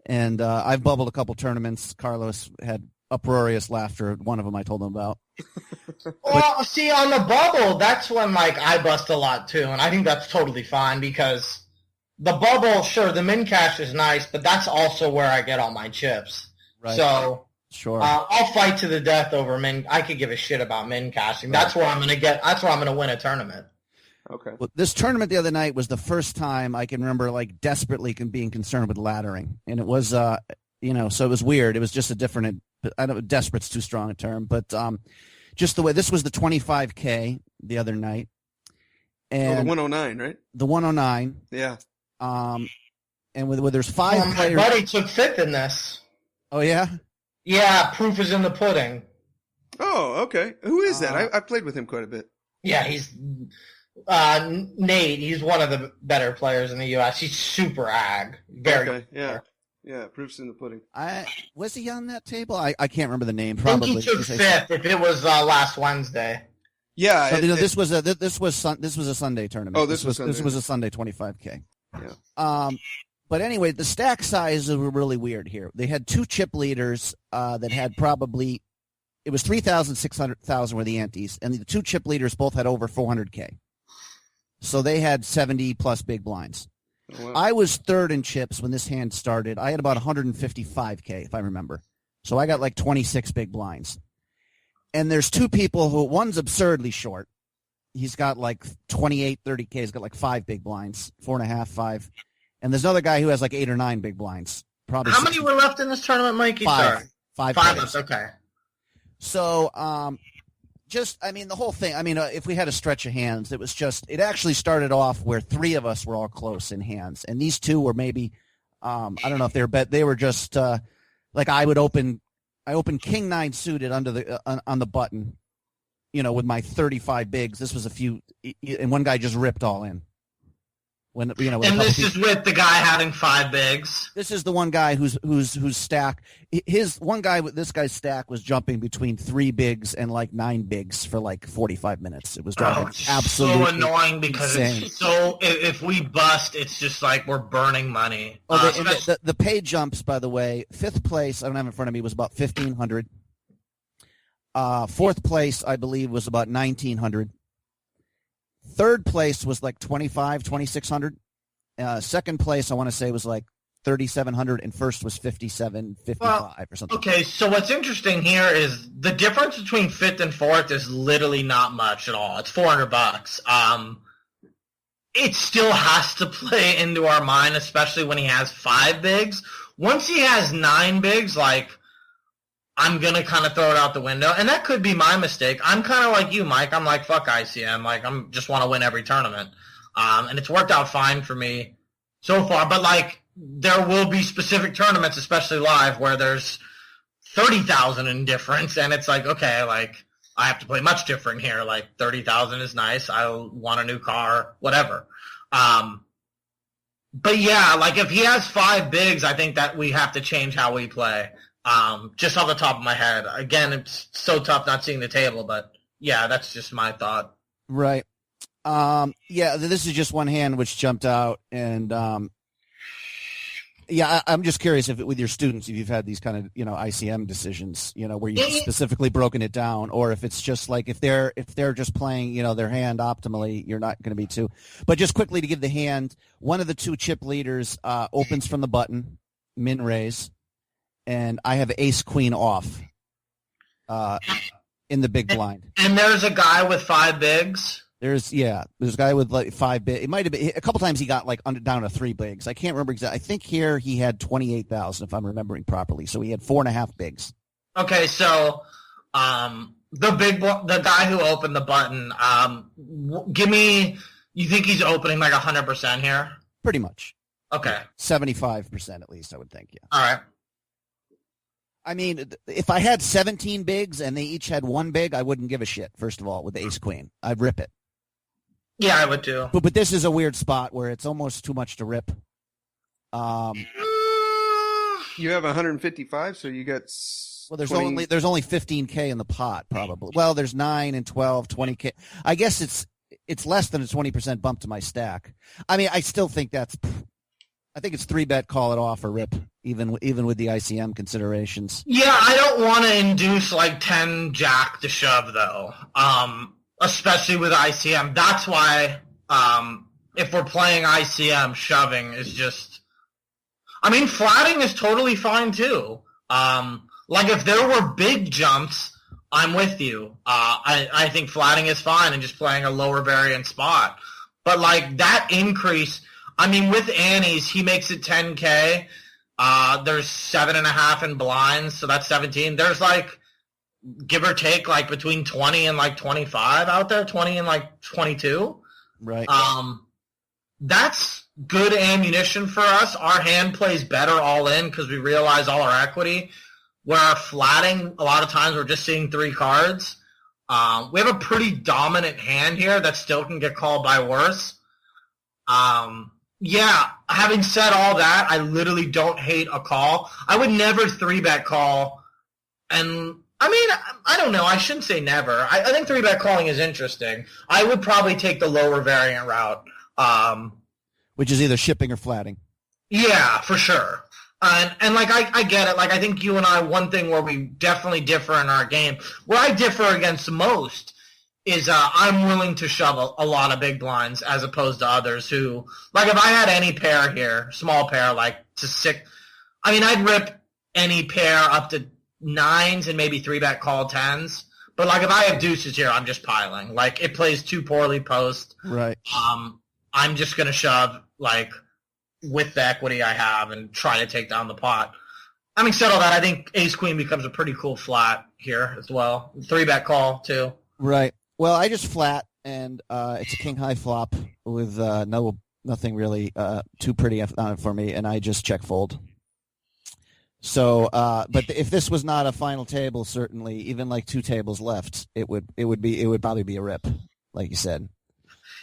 And I've bubbled a couple tournaments. Carlos had uproarious laughter at one of them I told him about. Well, see, on the bubble, that's when like I bust a lot too, and I think that's totally fine because the bubble, sure, the min cash is nice, but that's also where I get all my chips. Right. So sure, I'll fight to the death over min. I could give a shit about min cashing. Right. That's where I'm gonna get. That's where I'm gonna win a tournament. Okay. Well, this tournament the other night was the first time I can remember like desperately being concerned with laddering, and it was so it was weird. It was just a different. I don't. Desperate's too strong a term, but just the way this was the 25K the other night, and the 109, right? The 109. Yeah. and where there's 5 players. My buddy took 5th in this. Oh yeah. Yeah, proof is in the pudding. Oh, okay. Who is that? I played with him quite a bit. Yeah, he's Nate. He's one of the better players in the U.S. He's super ag. Very okay. Yeah. Yeah, proof's in the pudding. Was he on that table? I can't remember the name. I Probably. think he took 5th if it was last Wednesday. Yeah. So, this was a Sunday tournament. Oh, this was a Sunday 25K. Yeah. But anyway, the stack sizes were really weird here. They had 2 chip leaders that had probably, it was 3,000, 600,000 were the antes, and the 2 chip leaders both had over 400K. So they had 70 plus big blinds. Oh, wow. I was 3rd in chips when this hand started. I had about 155K, if I remember. So I got like 26 big blinds. And there's 2 people who, one's absurdly short. He's got like 28, 30K. He's got like 5 big blinds, 4.5, 5. And there's another guy who has like 8 or 9 big blinds. Probably. How many were left in this tournament, Mikey? 5. Sorry. 5. Okay. So, the whole thing, if we had a stretch of hands, it actually started off where 3 of us were all close in hands. And these 2 were maybe, I don't know if they were just, like I opened King 9 suited under on the button, with my 35 bigs. This was a few, and one guy just ripped all in. And this is with the guy having 5 bigs. This is the one guy whose stack. This guy's stack was jumping between 3 bigs and like 9 bigs for like 45 minutes. It was driving absolutely so annoying because insane. It's so if we bust, it's just like we're burning money. The pay jumps, by the way. 5th place, I don't have in front of me, was about 1,500. 4th place, I believe, was about 1,900. 3rd place was like 2,600. 2nd place, I want to say, was like 3,700, and 1st was 5,755 or something. Okay, so what's interesting here is the difference between 5th and 4th is literally not much at all. It's $400. It still has to play into our mind, especially when he has 5 bigs. Once he has 9 bigs, like, I'm going to kind of throw it out the window. And that could be my mistake. I'm kind of like you, Mike. I'm like, fuck ICM. Like, I'm just want to win every tournament. And it's worked out fine for me so far. But, like, there will be specific tournaments, especially live, where there's 30,000 in difference. And it's like, okay, like, I have to play much different here. Like, 30,000 is nice. I want a new car, whatever. But, yeah, like, if he has 5 bigs, I think that we have to change how we play. Just off the top of my head. Again, it's so tough not seeing the table, but yeah, that's just my thought. Right. This is just one hand which jumped out, and I'm just curious if with your students, if you've had these kind of ICM decisions, where you've specifically broken it down, or if it's just like if they're just playing their hand optimally, you're not going to be too. But just quickly to give the hand, one of the 2 chip leaders opens from the button, min raise. And I have ace queen off in the big blind. And there's a guy with 5 bigs. There's a guy with like 5 bigs. It might have been a couple times he got like down to 3 bigs. I can't remember exactly. I think here he had 28,000 if I'm remembering properly. So he had 4.5 bigs. Okay, so the guy who opened the button. You think he's opening like 100% here? Pretty much. Okay. 75% at least, I would think. Yeah. All right. I mean, if I had 17 bigs and they each had 1 big, I wouldn't give a shit, first of all, with the ace queen. I'd rip it. Yeah, I would too. But this is a weird spot where it's almost too much to rip. You have 155, so you got there's only 15K in the pot, probably. Well, there's 9 and 12, 20K. I guess it's less than a 20% bump to my stack. I mean, I still think I think it's 3-bet, call it off or rip, even with the ICM considerations. Yeah, I don't want to induce like 10 jack to shove though, especially with ICM. That's why if we're playing ICM, shoving is just. I mean, flatting is totally fine too. Like if there were big jumps, I'm with you. I think flatting is fine and just playing a lower variance spot. But like that increase. I mean, with Annie's, he makes it 10K. There's 7.5 in blinds, so that's 17. There's like, give or take, like between 20 and like 25 out there, 20 and like 22. Right. That's good ammunition for us. Our hand plays better all in because we realize all our equity. Where flatting, a lot of times we're just seeing 3 cards. We have a pretty dominant hand here that still can get called by worse. Yeah, having said all that, I literally don't hate a call. I would never 3-bet call. And, I mean, I don't know. I shouldn't say never. I think 3-bet calling is interesting. I would probably take the lower variant route. Which is either shipping or flatting. Yeah, for sure. And like, I get it. Like, I think you and I, one thing where we definitely differ in our game, where I differ against most is I'm willing to shove a lot of big blinds as opposed to others who, like, if I had any pair here, small pair, like to 6, I mean, I'd rip any pair up to 9s and maybe 3-bet call 10s. But, like, if I have deuces here, I'm just piling. Like, it plays too poorly post. Right. I'm just going to shove, like, with the equity I have and try to take down the pot. Having said all that, I think ace-queen becomes a pretty cool flat here as well. 3-bet call, too. Right. Well, I just flat, and it's a king-high flop with nothing really too pretty on it for me, and I just check fold. So, but if this was not a final table, certainly, even like 2 tables left, it would probably be a rip, like you said.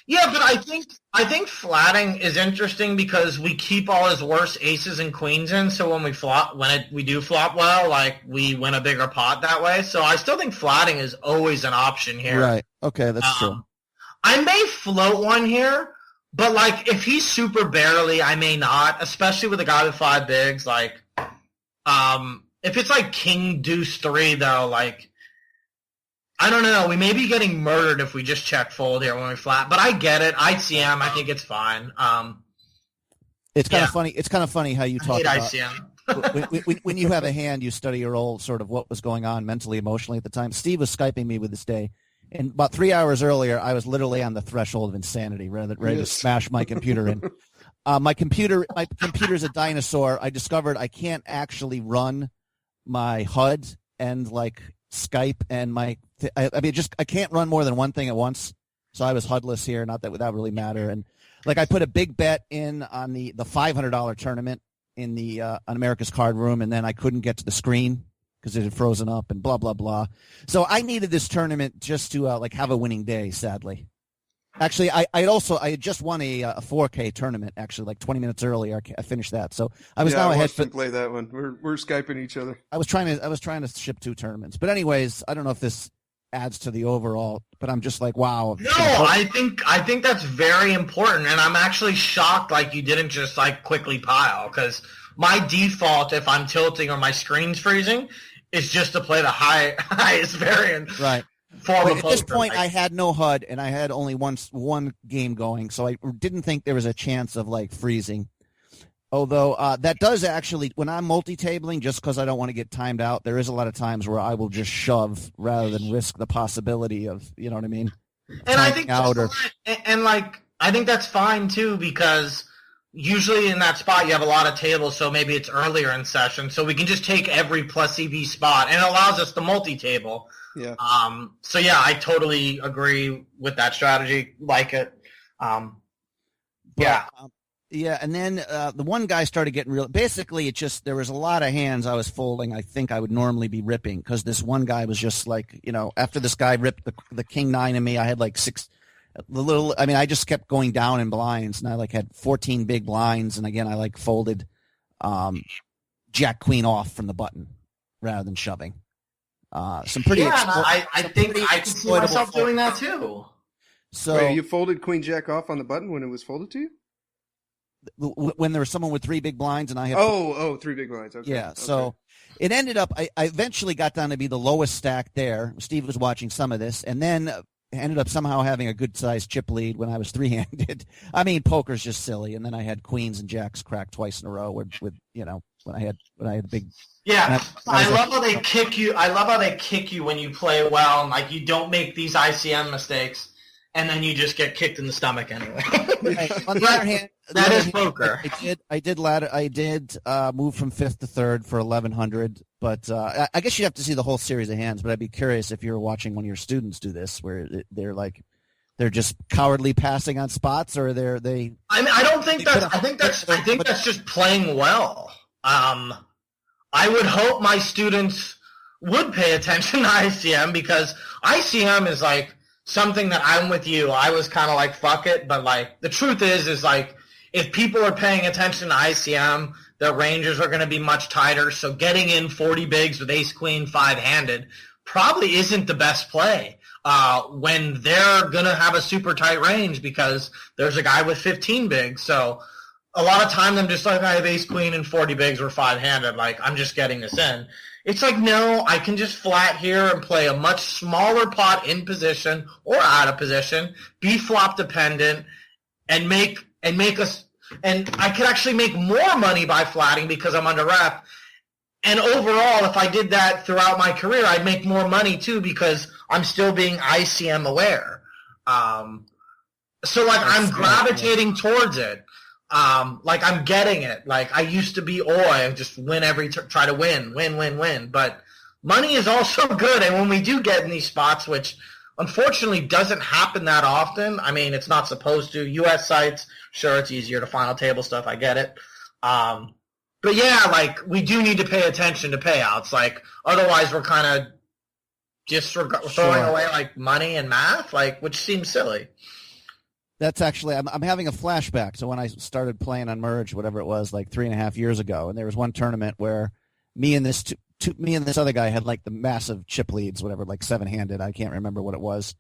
Yeah, but I think flatting is interesting because we keep all his worst aces and queens in, so when we do flop well, like, we win a bigger pot that way. So I still think flatting is always an option here. Right. Okay, that's true. I may float one here, but, like, if he's super barely, I may not, especially with a guy with 5 bigs. Like, if it's like king deuce 3, though, like, I don't know. We may be getting murdered if we just check fold here when we flat, but I get it. ICM, I think it's fine. It's kind of funny. It's kind of funny how you talk about ICM. when you have a hand, you study your old sort of what was going on mentally, emotionally at the time. Steve was Skyping me with this day, and about 3 hours earlier, I was literally on the threshold of insanity, ready to smash my computer in. My computer's a dinosaur. I discovered I can't actually run my HUD and like Skype and I can't run more than one thing at once. So I was HUDless here. Not that would really matter. And like I put a big bet in on the $500 tournament in the on America's Card Room, and then I couldn't get to the screen because it had frozen up and blah blah blah. So I needed this tournament just to like have a winning day. Sadly, actually, I had just won a 4K tournament. Actually, like 20 minutes earlier, I finished that. So I was now ahead. To play that one. We're Skyping each other. I was trying to ship 2 tournaments, but anyways, I don't know if this adds to the overall, but I'm just like, wow. No, I think that's very important, and I'm actually shocked like you didn't just like quickly pile, because my default if I'm tilting or my screen's freezing is just to play the highest variant. Right. At this point, I had no HUD, and I had only one game going, so I didn't think there was a chance of like freezing. Although that does actually, when I'm multi-tabling, just because I don't want to get timed out, there is a lot of times where I will just shove rather than risk the possibility of, you know what I mean? And I think I think that's fine too, because usually in that spot you have a lot of tables, so maybe it's earlier in session, so we can just take every plus EV spot, and it allows us to multi-table. Yeah. So yeah, I totally agree with that strategy. Like it. Yeah. Yeah, and then the one guy started getting real. Basically, it just there was a lot of hands I was folding. I think I would normally be ripping because this one guy was just like, you know, after this guy ripped the king 9 in me, I had like 6. I just kept going down in blinds, and I like had 14 big blinds, and again I like folded jack queen off from the button rather than shoving. Some pretty. Yeah, I think I can see myself doing that too. So wait, you folded queen jack off on the button when it was folded to you? When there was someone with 3 big blinds and I had 3 big blinds. Okay. Yeah, so it ended up I eventually got down to be the lowest stack there. Steve was watching some of this, and then ended up somehow having a good sized chip lead when I was 3-handed. I mean, poker's just silly, and then I had queens and jacks cracked twice in a row with you know when I had big. Yeah, I love how they kick you. I love how they kick you when you play well, and like you don't make these ICM mistakes. And then you just get kicked in the stomach anyway. On the other hand, that is poker. I did move from 5th to 3rd for 1100, but I guess you'd have to see the whole series of hands. But I'd be curious if you were watching one of your students do this, where they're they're just cowardly passing on spots, or they. I mean, I don't think that's. I think that's just playing well. I would hope my students would pay attention to ICM, because ICM is like something that I'm with you. I was kind of like, fuck it. But like, the truth is like, if people are paying attention to ICM, the ranges are going to be much tighter. So getting in 40 bigs with ace, queen, 5-handed probably isn't the best play when they're going to have a super tight range, because there's a guy with 15 bigs. So a lot of times I'm just like, I have ace, queen, and 40 bigs or 5-handed. Like, I'm just getting this in. It's like, no, I can just flat here and play a much smaller pot in position or out of position, be flop dependent, and I could actually make more money by flatting because I'm under rep. And overall, if I did that throughout my career, I'd make more money too, because I'm still being ICM aware. So like, I'm gravitating towards it. Like, I'm getting it. Like, I used to be, I just win try to win. But money is also good. And when we do get in these spots, which unfortunately doesn't happen that often. I mean, it's not supposed to. U.S. sites, sure, it's easier to final table stuff. I get it. But yeah, like, we do need to pay attention to payouts. Like, otherwise we're kind of just throwing away like money and math, like, which seems silly. That's actually, I'm having a flashback. So when I started playing on Merge, whatever it was, like 3.5 years ago, and there was one tournament where me and this other guy had like the massive chip leads, whatever, like 7-handed. I can't remember what it was.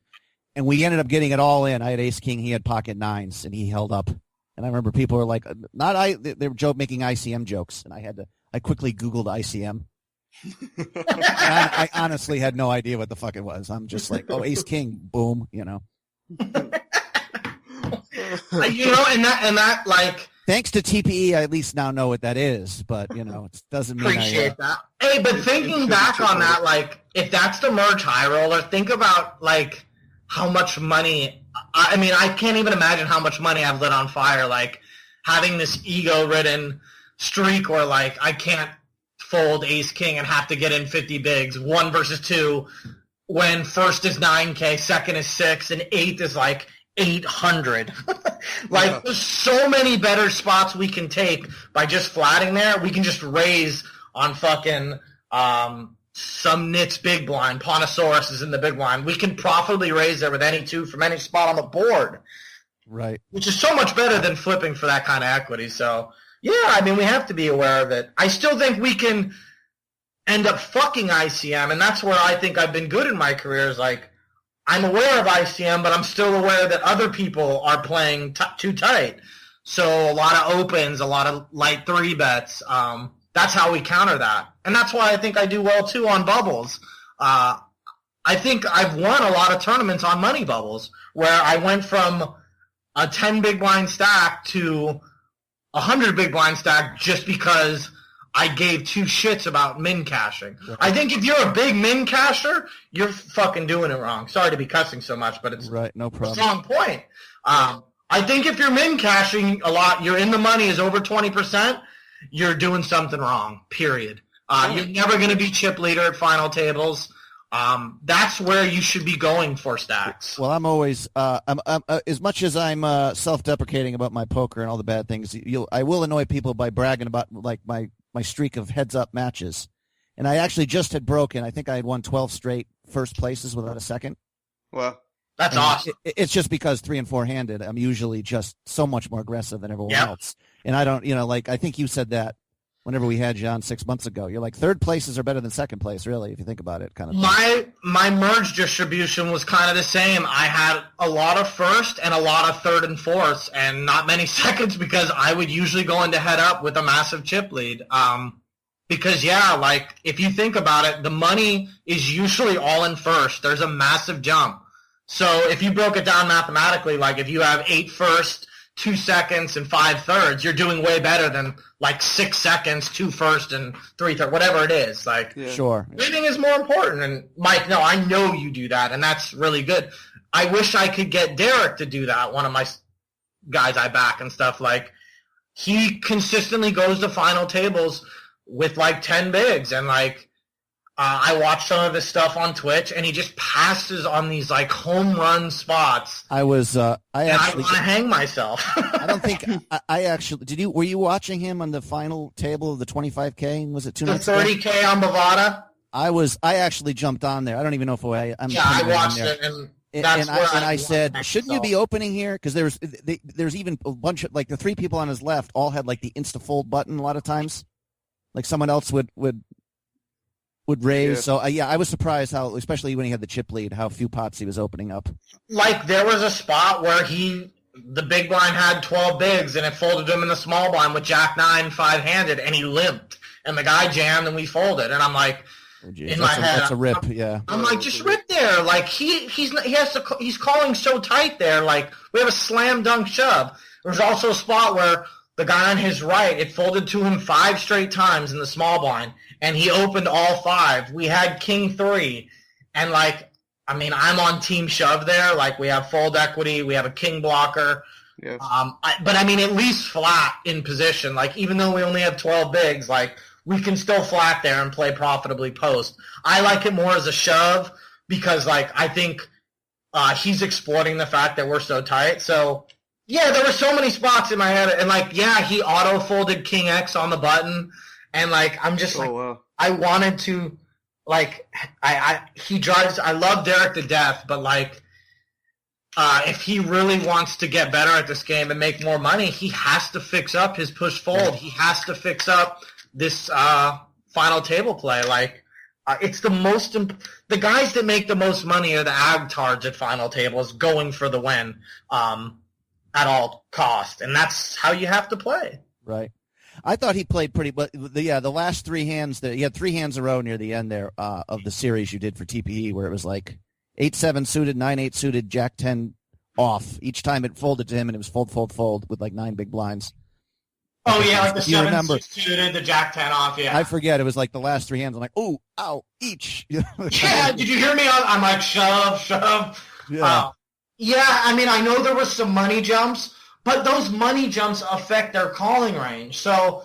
And we ended up getting it all in. I had ace king, he had pocket nines, and he held up. And I remember people were like, they were making ICM jokes, and I quickly Googled ICM. I honestly had no idea what the fuck it was. I'm just like, ace king, boom, you know. You know, and that like, thanks to TPE, I at least now know what that is. But you know, it doesn't mean appreciate that. Hey, but thinking back on that, like, if that's the Merge high roller, think about like how much money. I mean, I can't even imagine how much money I've lit on fire. Like, having this ego-ridden streak where like I can't fold ace king and have to get in 50 bigs, 1 versus 2, when first is 9K, second is 6, and 8th is like 800. Like, there's so many better spots we can take by just flatting there. We can just raise on fucking some nits big blind. Ponosaurus is in the big blind. We can profitably raise there with any 2 from any spot on the board. Right. Which is so much better than flipping for that kind of equity. So, yeah, I mean, we have to be aware of it. I still think we can end up fucking ICM, and that's where I think I've been good in my career, is like, I'm aware of ICM, but I'm still aware that other people are playing too tight. So a lot of opens, a lot of light 3-bets. That's how we counter that. And that's why I think I do well, too, on bubbles. I think I've won a lot of tournaments on money bubbles, where I went from a 10 big blind stack to 100 big blind stack just because I gave 2 shits about min cashing. Right. I think if you're a big min casher, you're fucking doing it wrong. Sorry to be cussing so much, but it's right, no problem. A strong point. I think if you're min cashing a lot, you're in the money is over 20%, you're doing something wrong, period. You're never going to be chip leader at final tables. That's where you should be going for stacks. Well, I'm always, I'm as much as I'm self-deprecating about my poker and all the bad things, I will annoy people by bragging about like my streak of heads-up matches. And I actually just had broken, I think I had won 12 straight first places without a second. Well, that's awesome. It's just because 3- and 4-handed, I'm usually just so much more aggressive than everyone else. And I don't, like, I think you said that whenever we had you on 6 months ago. You're like, third places are better than second place, really, if you think about it. Kind of. My merge distribution was kind of the same. I had a lot of first and a lot of third and fourths, and not many seconds, because I would usually go into head up with a massive chip lead. Because, like, if you think about it, the money is usually all in first. There's a massive jump. So if you broke it down mathematically, like if you have 8 first, 2 seconds, and 5 thirds, you're doing way better than like 6 seconds, 2 first, and 3 thirds, whatever it is. Like, sure, reading is more important. And Mike, no, I know you do that, and that's really good. I wish I could get Derek to do that. One of my guys I back and stuff. Like, he consistently goes to final tables with like 10 bigs, and like, I watched some of his stuff on Twitch, and he just passes on these like home run spots. I want to hang myself. I don't think I actually were you watching him on the final table of the 25K? Was it 2 nights ago? 30K on Bovada? I actually jumped on there. I don't even know if I watched it, and I said, shouldn't you be opening here? Because there's even a bunch of, like, the 3 people on his left all had like the insta fold button a lot of times. Like someone else would raise. Yeah. So I was surprised how, especially when he had the chip lead, how few pots he was opening up. Like there was a spot where the big blind had 12 bigs and it folded him in the small blind with Jack 9 5-handed, and he limped, and the guy jammed and we folded, and I'm like, in my head, that's a rip. Yeah, I'm like, just rip there. Like he's calling so tight there. Like we have a slam dunk shove. There's also a spot where the guy on his right, it folded to him 5 straight times in the small blind, and he opened all 5. We had king 3, and like, I mean, I'm on team shove there. Like we have fold equity, we have a king blocker. Yes. But I mean, at least flat in position. Like even though we only have 12 bigs, like we can still flat there and play profitably post. I like it more as a shove because like I think he's exploiting the fact that we're so tight. So. Yeah, there were so many spots in my head, and like, yeah, he auto-folded King X on the button, and like, I'm just wow. I wanted to, like, I love Derek to death, but like, if he really wants to get better at this game and make more money, he has to fix up his push-fold. He has to fix up this final table play. Like, it's the guys that make the most money are the agtards at final tables going for the win. At all cost, and that's how you have to play. Right. I thought he played pretty, but the last 3 hands he had 3 hands in a row near the end there of the series you did for TPE, where it was like 8-7 suited, 9-8 suited, Jack 10 off. Each time it folded to him, and it was fold with like 9 big blinds. Oh yeah, like the 7-6 suited, the Jack 10 off. Yeah, I forget. It was like the last 3 hands. I'm like, oh, ow, each. Yeah, did you hear me? I'm like, shove. Yeah. Yeah, I mean, I know there was some money jumps, but those money jumps affect their calling range. So,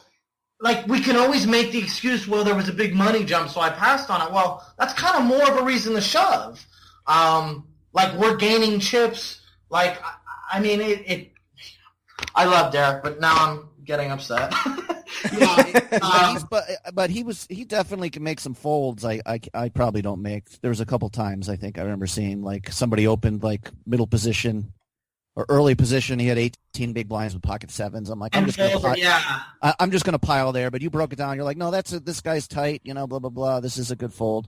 like, we can always make the excuse, well, there was a big money jump, so I passed on it. Well, that's kind of more of a reason to shove. Like, we're gaining chips. Like, I mean, I love Derek, but now I'm getting upset. But he definitely can make some folds. I probably don't make. There was a couple times I think I remember seeing like somebody opened like middle position or early position. He had 18 big blinds with pocket 7s. I'm like, I'm just gonna pile there. But you broke it down. You're like, no, this guy's tight. You know, blah blah blah. This is a good fold.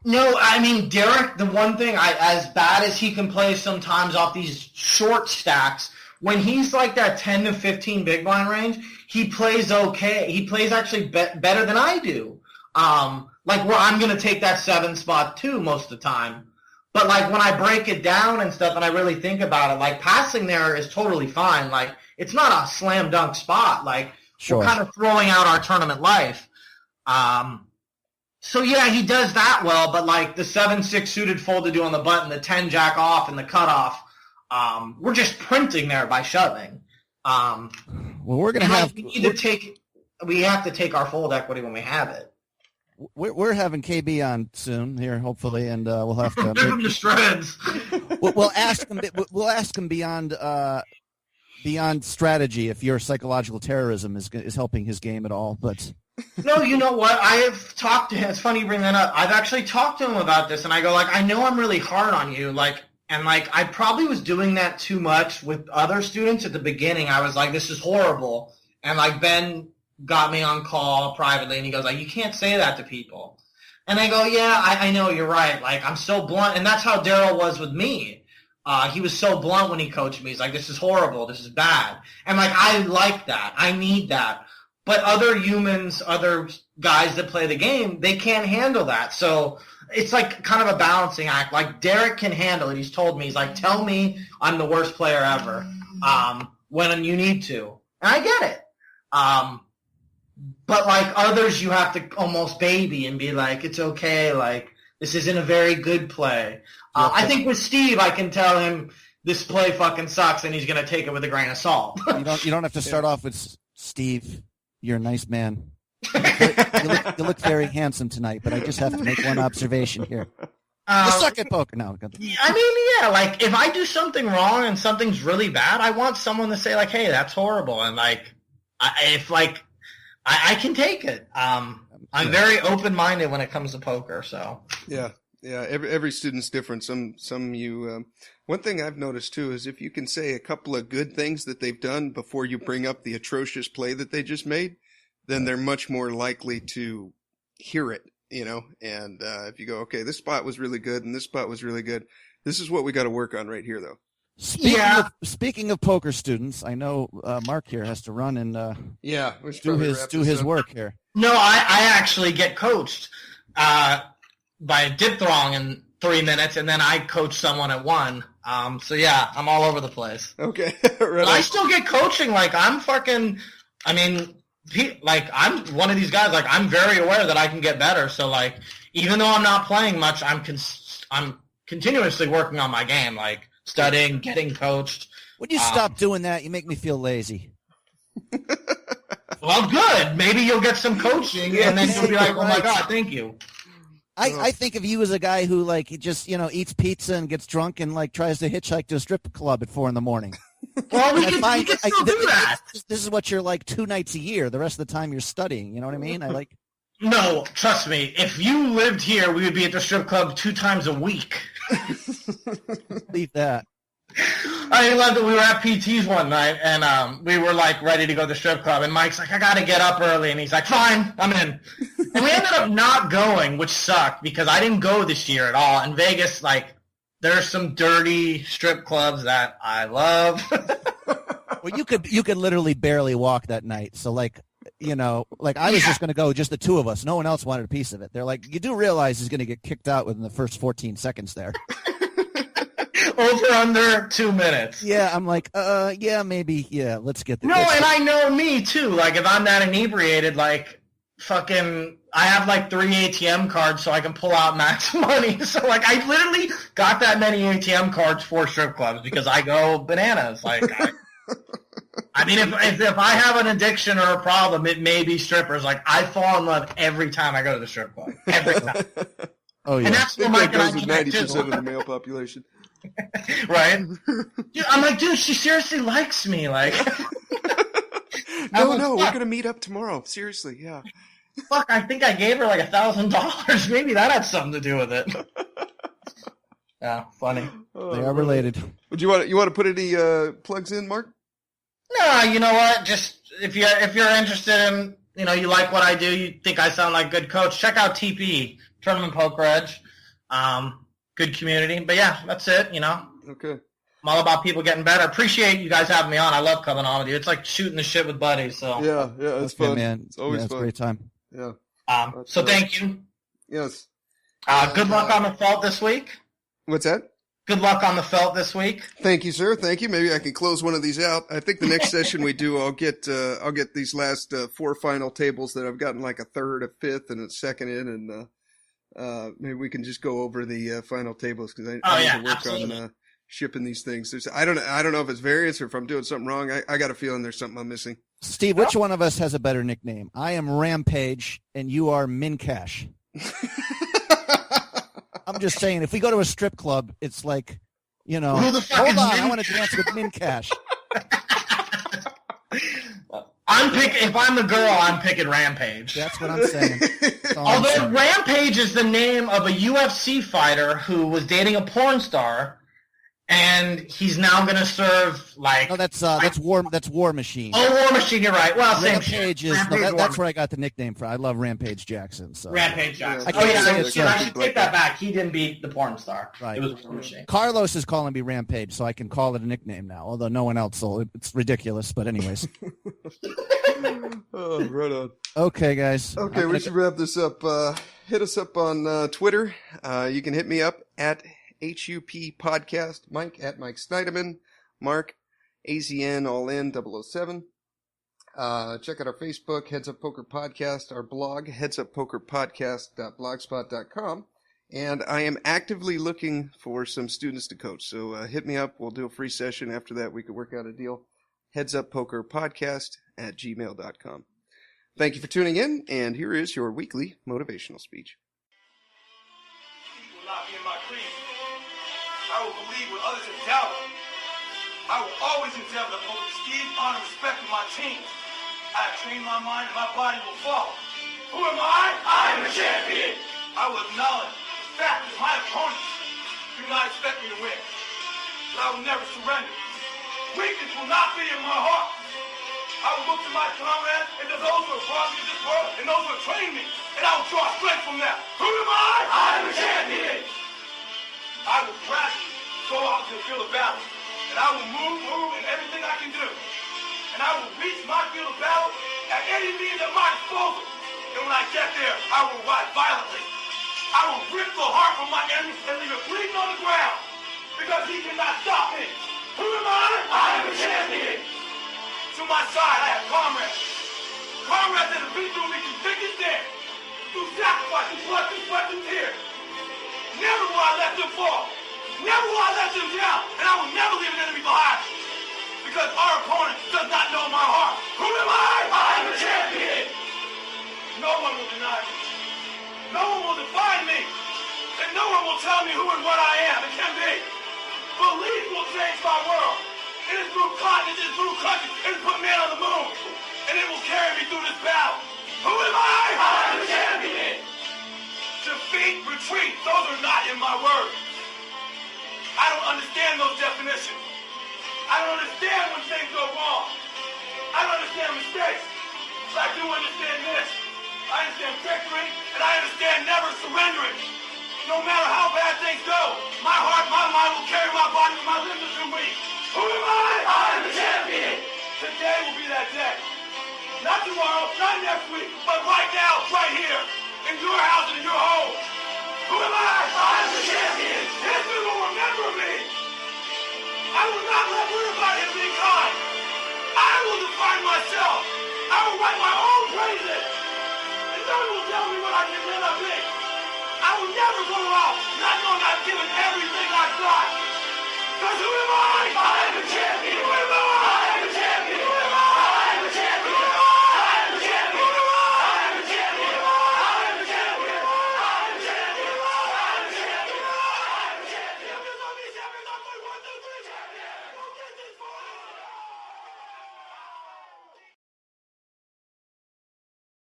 No, I mean Derek. The one thing, as bad as he can play sometimes off these short stacks, when he's like that 10 to 15 big blind range, he plays okay. He plays actually better than I do. Like where I'm going to take that 7 spot too most of the time. But like when I break it down and stuff and I really think about it, like passing there is totally fine. Like it's not a slam dunk spot. Like sure. We're kind of throwing out our tournament life. So yeah, he does that well, but like the 7-6 suited fold to do on the button, the 10 jack off and the cutoff, we're just printing there by shoving. Well, we're going to have we have to take our fold equity when we have it. We're having KB on soon here, hopefully, and we'll have to rip him to shreds. We'll ask him. We'll ask him beyond strategy if your psychological terrorism is helping his game at all. But no, you know what? I have talked to him. It's funny you bring that up. I've actually talked to him about this, and I go like, I know I'm really hard on you, like. And, like, I probably was doing that too much with other students at the beginning. I was like, this is horrible. And, like, Ben got me on call privately, and he goes, like, you can't say that to people. And I go, yeah, I know, you're right. Like, I'm so blunt. And that's how Daryl was with me. He was so blunt when he coached me. He's like, this is horrible. This is bad. And, like, I like that. I need that. But other humans, other guys that play the game, they can't handle that. So it's like kind of a balancing act. Like Derek can handle it. He's told me, he's like, tell me I'm the worst player ever when you need to. And I get it. But like others, you have to almost baby and be like, it's okay. Like this isn't a very good play. I think with Steve, I can tell him this play fucking sucks and he's going to take it with a grain of salt. You don't have to start off with Steve. You're a nice man. You look very handsome tonight, but I just have to make one observation here. You suck at poker. No. I mean, yeah, like, if I do something wrong and something's really bad, I want someone to say, like, hey, that's horrible. And, like, I can take it. I'm very open-minded when it comes to poker, so. Yeah. Every student's different. Some you. One thing I've noticed too is if you can say a couple of good things that they've done before you bring up the atrocious play that they just made, then they're much more likely to hear it. And if you go, okay, this spot was really good and this spot was really good. This is what we got to work on right here, though. Speaking of poker students, I know Mark here has to run and do his work here. No, I actually get coached by Diphthong in 3 minutes, and then I coach someone at 1. So yeah, I'm all over the place. Okay, right. I still get coaching. Like, I'm one of these guys. Like, I'm very aware that I can get better. So, like, even though I'm not playing much, I'm continuously working on my game. Like, studying, getting coached. When you stop doing that, you make me feel lazy. Well, good. Maybe you'll get some coaching, and then you'll be like, oh my God, thank you. I think of you as a guy who, like, just, eats pizza and gets drunk and, like, tries to hitchhike to a strip club at 4 a.m. Well, we can still do that. This is what you're like 2 nights a year. The rest of the time you're studying. You know what I mean? No, trust me. If you lived here, we would be at the strip club 2 times a week. Leave that. I love that we were at PT's one night, and we were, like, ready to go to the strip club, and Mike's like, I got to get up early, and he's like, fine, I'm in. And we ended up not going, which sucked, because I didn't go this year at all. In Vegas, like, there's some dirty strip clubs that I love. Well, you could literally barely walk that night, so, like, I was just going to go, just the 2 of us. No one else wanted a piece of it. They're like, you do realize he's going to get kicked out within the first 14 seconds there. Over under 2 minutes. Yeah, I'm like, maybe, let's get this. No, and I know me too. Like, if I'm that inebriated, like, fucking, I have like 3 ATM cards so I can pull out max money. So, like, I literally got that many ATM cards for strip clubs because I go bananas. Like, I mean, if I have an addiction or a problem, it may be strippers. Like, I fall in love every time I go to the strip club. Every time. Oh, yeah. And that's what Mike and I connect to. 90% of the male population. Right? Dude, I'm like, dude, she seriously likes me. Like, no, we're going to meet up tomorrow. Seriously, yeah. Fuck, I think I gave her like $1,000. Maybe that had something to do with it. Yeah, funny. They are related. Would you want to put any plugs in, Mark? No, you know what? Just if you're interested in, you like what I do, you think I sound like a good coach, check out TP, Tournament Poker Edge. Good community. But yeah, that's it, Okay. I'm all about people getting better. Appreciate you guys having me on. I love coming on with you. It's like shooting the shit with buddies. So yeah, it's fun, man. It's always fun. It's a great time. Yeah. So thank you. Yes. Good luck on the felt this week. What's that? Good luck on the felt this week. Thank you, sir. Thank you. Maybe I can close one of these out. I think the next session we do, I'll get these last 4 final tables that I've gotten like a third, a fifth, and a second in, and maybe we can just go over the final tables because I need to work on shipping these things. I don't know if it's variance or if I'm doing something wrong. I got a feeling there's something I'm missing. Steve, which one of us has a better nickname? I am Rampage, and you are Mincash. I'm just saying, if we go to a strip club, it's like, hold on, I want to dance with Mincash. If I'm the girl, I'm picking Rampage. That's what I'm saying. Although Rampage is the name of a UFC fighter who was dating a porn star, and he's now going to serve like. No, that's War Machine. Oh, War Machine. You're right. Well, Rampage is that's where I got the nickname from. I love Rampage Jackson. So Rampage Jackson. I should take that back. He didn't beat the porn star. Right. It was War Machine. Carlos is calling me Rampage, so I can call it a nickname now. Although no one else will. It's ridiculous, but anyways. Oh, right on. Okay, guys. Okay, we should wrap this up. Hit us up on Twitter. You can hit me up at HUP Podcast, Mike at Mike Snyderman, Mark, AZN, all in, 007. Check out our Facebook, Heads Up Poker Podcast, our blog, headsuppokerpodcast.blogspot.com. And I am actively looking for some students to coach. So hit me up. We'll do a free session. After that, we could work out a deal. Headsuppokerpodcast@gmail.com. Thank you for tuning in, and here is your weekly motivational speech. Peace will not be in my creed. I will believe what others have doubted. I will always endeavor to hold esteem, honor, and respect of my team. I have trained my mind and my body will follow. Who am I? I am a champion. I will acknowledge the fact that my opponents do not expect me to win. But I will never surrender. Weakness will not be in my heart. I will look to my comrades and to those who have brought me to this world and those who have trained me, and I will draw strength from them. Who am I? I am a champion. I will gradually go out to the field of battle, and I will move in everything I can do. And I will reach my field of battle at any means at my disposal. And when I get there, I will ride violently. I will rip the heart from my enemy and leave it bleeding on the ground, because he cannot stop me. Who am I? I am a champion. To my side, I have comrades. Comrades that have been through me through thick and thin, through sacrifice, through blood, through sweat, and tears. Never will I let them fall. Never will I let them down. And I will never leave an enemy behind. Because our opponent does not know my heart. Who am I? I am a champion. No one will deny me. No one will define me. And no one will tell me who and what I am and can be. Belief will change my world. It is through continents, it is through countries, it has put man on the moon. And it will carry me through this battle. Who am I? I am a champion. Defeat, retreat, those are not in my words. I don't understand those definitions. I don't understand when things go wrong. I don't understand mistakes. But I do understand this. I understand victory, and I understand never surrendering. No matter how bad things go, my heart, my mind will carry my body when my limbs are too weak. Who am I? I am the champion. Today will be that day. Not tomorrow, not next week, but right now, right here, in your house and in your home. Who am I? I am the champion. History will remember me. I will not let everybody be kind. I will define myself. I will write my own praises. And no one will tell me what I can never be. I will never go out not knowing I've given everything I've got. Because who am I? I am a champion. Who am I?